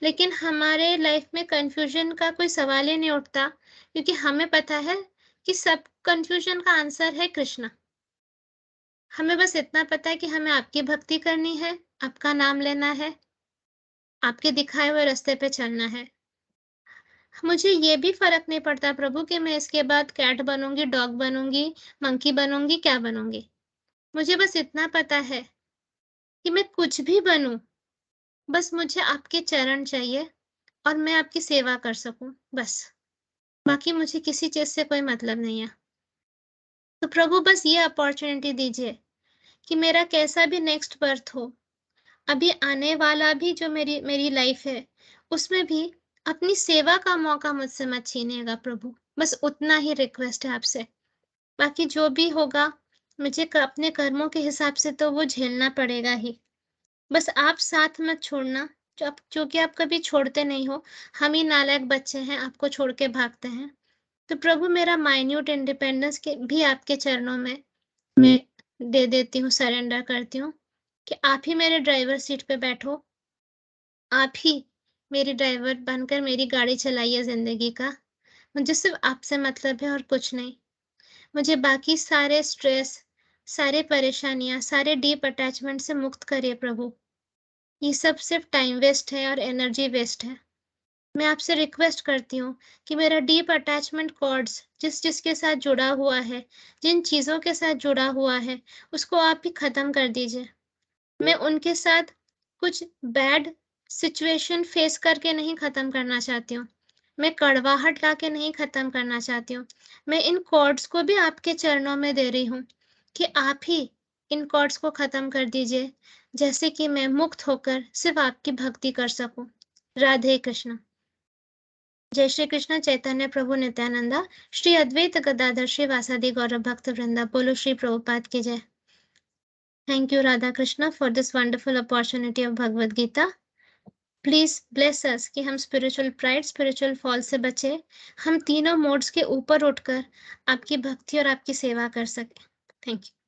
लेकिन हमारे लाइफ में कंफ्यूजन का कोई सवाल ही नहीं उठता, क्योंकि हमें पता है कि सब कंफ्यूजन का आंसर है कृष्णा। हमें बस इतना पता है कि हमें आपकी भक्ति करनी है, आपका नाम लेना है, आपके दिखाए हुए रास्ते पे चलना है। मुझे ये भी फ़र्क नहीं पड़ता प्रभु कि मैं इसके बाद कैट बनूँगी, डॉग बनूँगी, मंकी बनूँगी, क्या बनूँगी। मुझे बस इतना पता है कि मैं कुछ भी बनूँ, बस मुझे आपके चरण चाहिए और मैं आपकी सेवा कर सकूँ, बस। बाकी मुझे किसी चीज़ से कोई मतलब नहीं है। तो प्रभु बस ये अपॉर्च्युनिटी दीजिए कि मेरा कैसा भी नेक्स्ट बर्थ हो, अभी आने वाला भी जो मेरी मेरी लाइफ है, उसमें भी अपनी सेवा का मौका मुझसे मत छीनिएगा प्रभु। बस उतना ही रिक्वेस्ट है आपसे। बाकी जो भी होगा, मुझे अपने कर्मों के हिसाब से तो वो झेलना पड़ेगा ही। बस आप साथ मत छोड़ना, जो कि आप कभी छोड़ते नहीं हो। हम ही नालायक बच्चे हैं, आपको छोड़ के भागते हैं। तो प्रभु मेरा माइन्यूट इंडिपेंडेंस के भी आपके चरणों में मैं दे देती हूँ, सरेंडर करती हूँ कि आप ही मेरे ड्राइवर सीट पे बैठो, आप ही मेरी ड्राइवर बनकर मेरी गाड़ी चलाइए ज़िंदगी का। मुझे सिर्फ़ आपसे मतलब है और कुछ नहीं। मुझे बाकी सारे स्ट्रेस, सारे परेशानियाँ, सारे डीप अटैचमेंट से मुक्त करिए प्रभु। ये सब सिर्फ़ टाइम वेस्ट है और एनर्जी वेस्ट है। मैं आपसे रिक्वेस्ट करती हूँ कि मेरा डीप अटैचमेंट कॉर्ड्स जिसके साथ जुड़ा हुआ है, जिन चीज़ों के साथ जुड़ा हुआ है, उसको आप ही ख़त्म कर दीजिए। मैं उनके साथ कुछ बैड सिचुएशन फेस करके नहीं ख़त्म करना चाहती हूँ। मैं कड़वाहट लाके नहीं ख़त्म करना चाहती हूँ। मैं इन कॉर्ड्स को भी आपके चरणों में दे रही हूँ कि आप ही इन कॉर्ड्स को ख़त्म कर दीजिए, जैसे कि मैं मुक्त होकर सिर्फ़ आपकी भक्ति कर सकूँ। राधे कृष्ण। जय श्री कृष्ण चैतन्य प्रभु नित्यानंदा, श्री अद्वैत गदाधर श्रीवासादि गौरव भक्त वृंदा। बोलो श्री प्रभुपाद की जय। Thank you Radha Krishna for this wonderful opportunity of Bhagavad Gita. Please bless us कि हम spiritual pride, spiritual fall से बचे, हम तीनों मोड्स के ऊपर उठकर आपकी भक्ति और आपकी सेवा कर सकें। Thank you.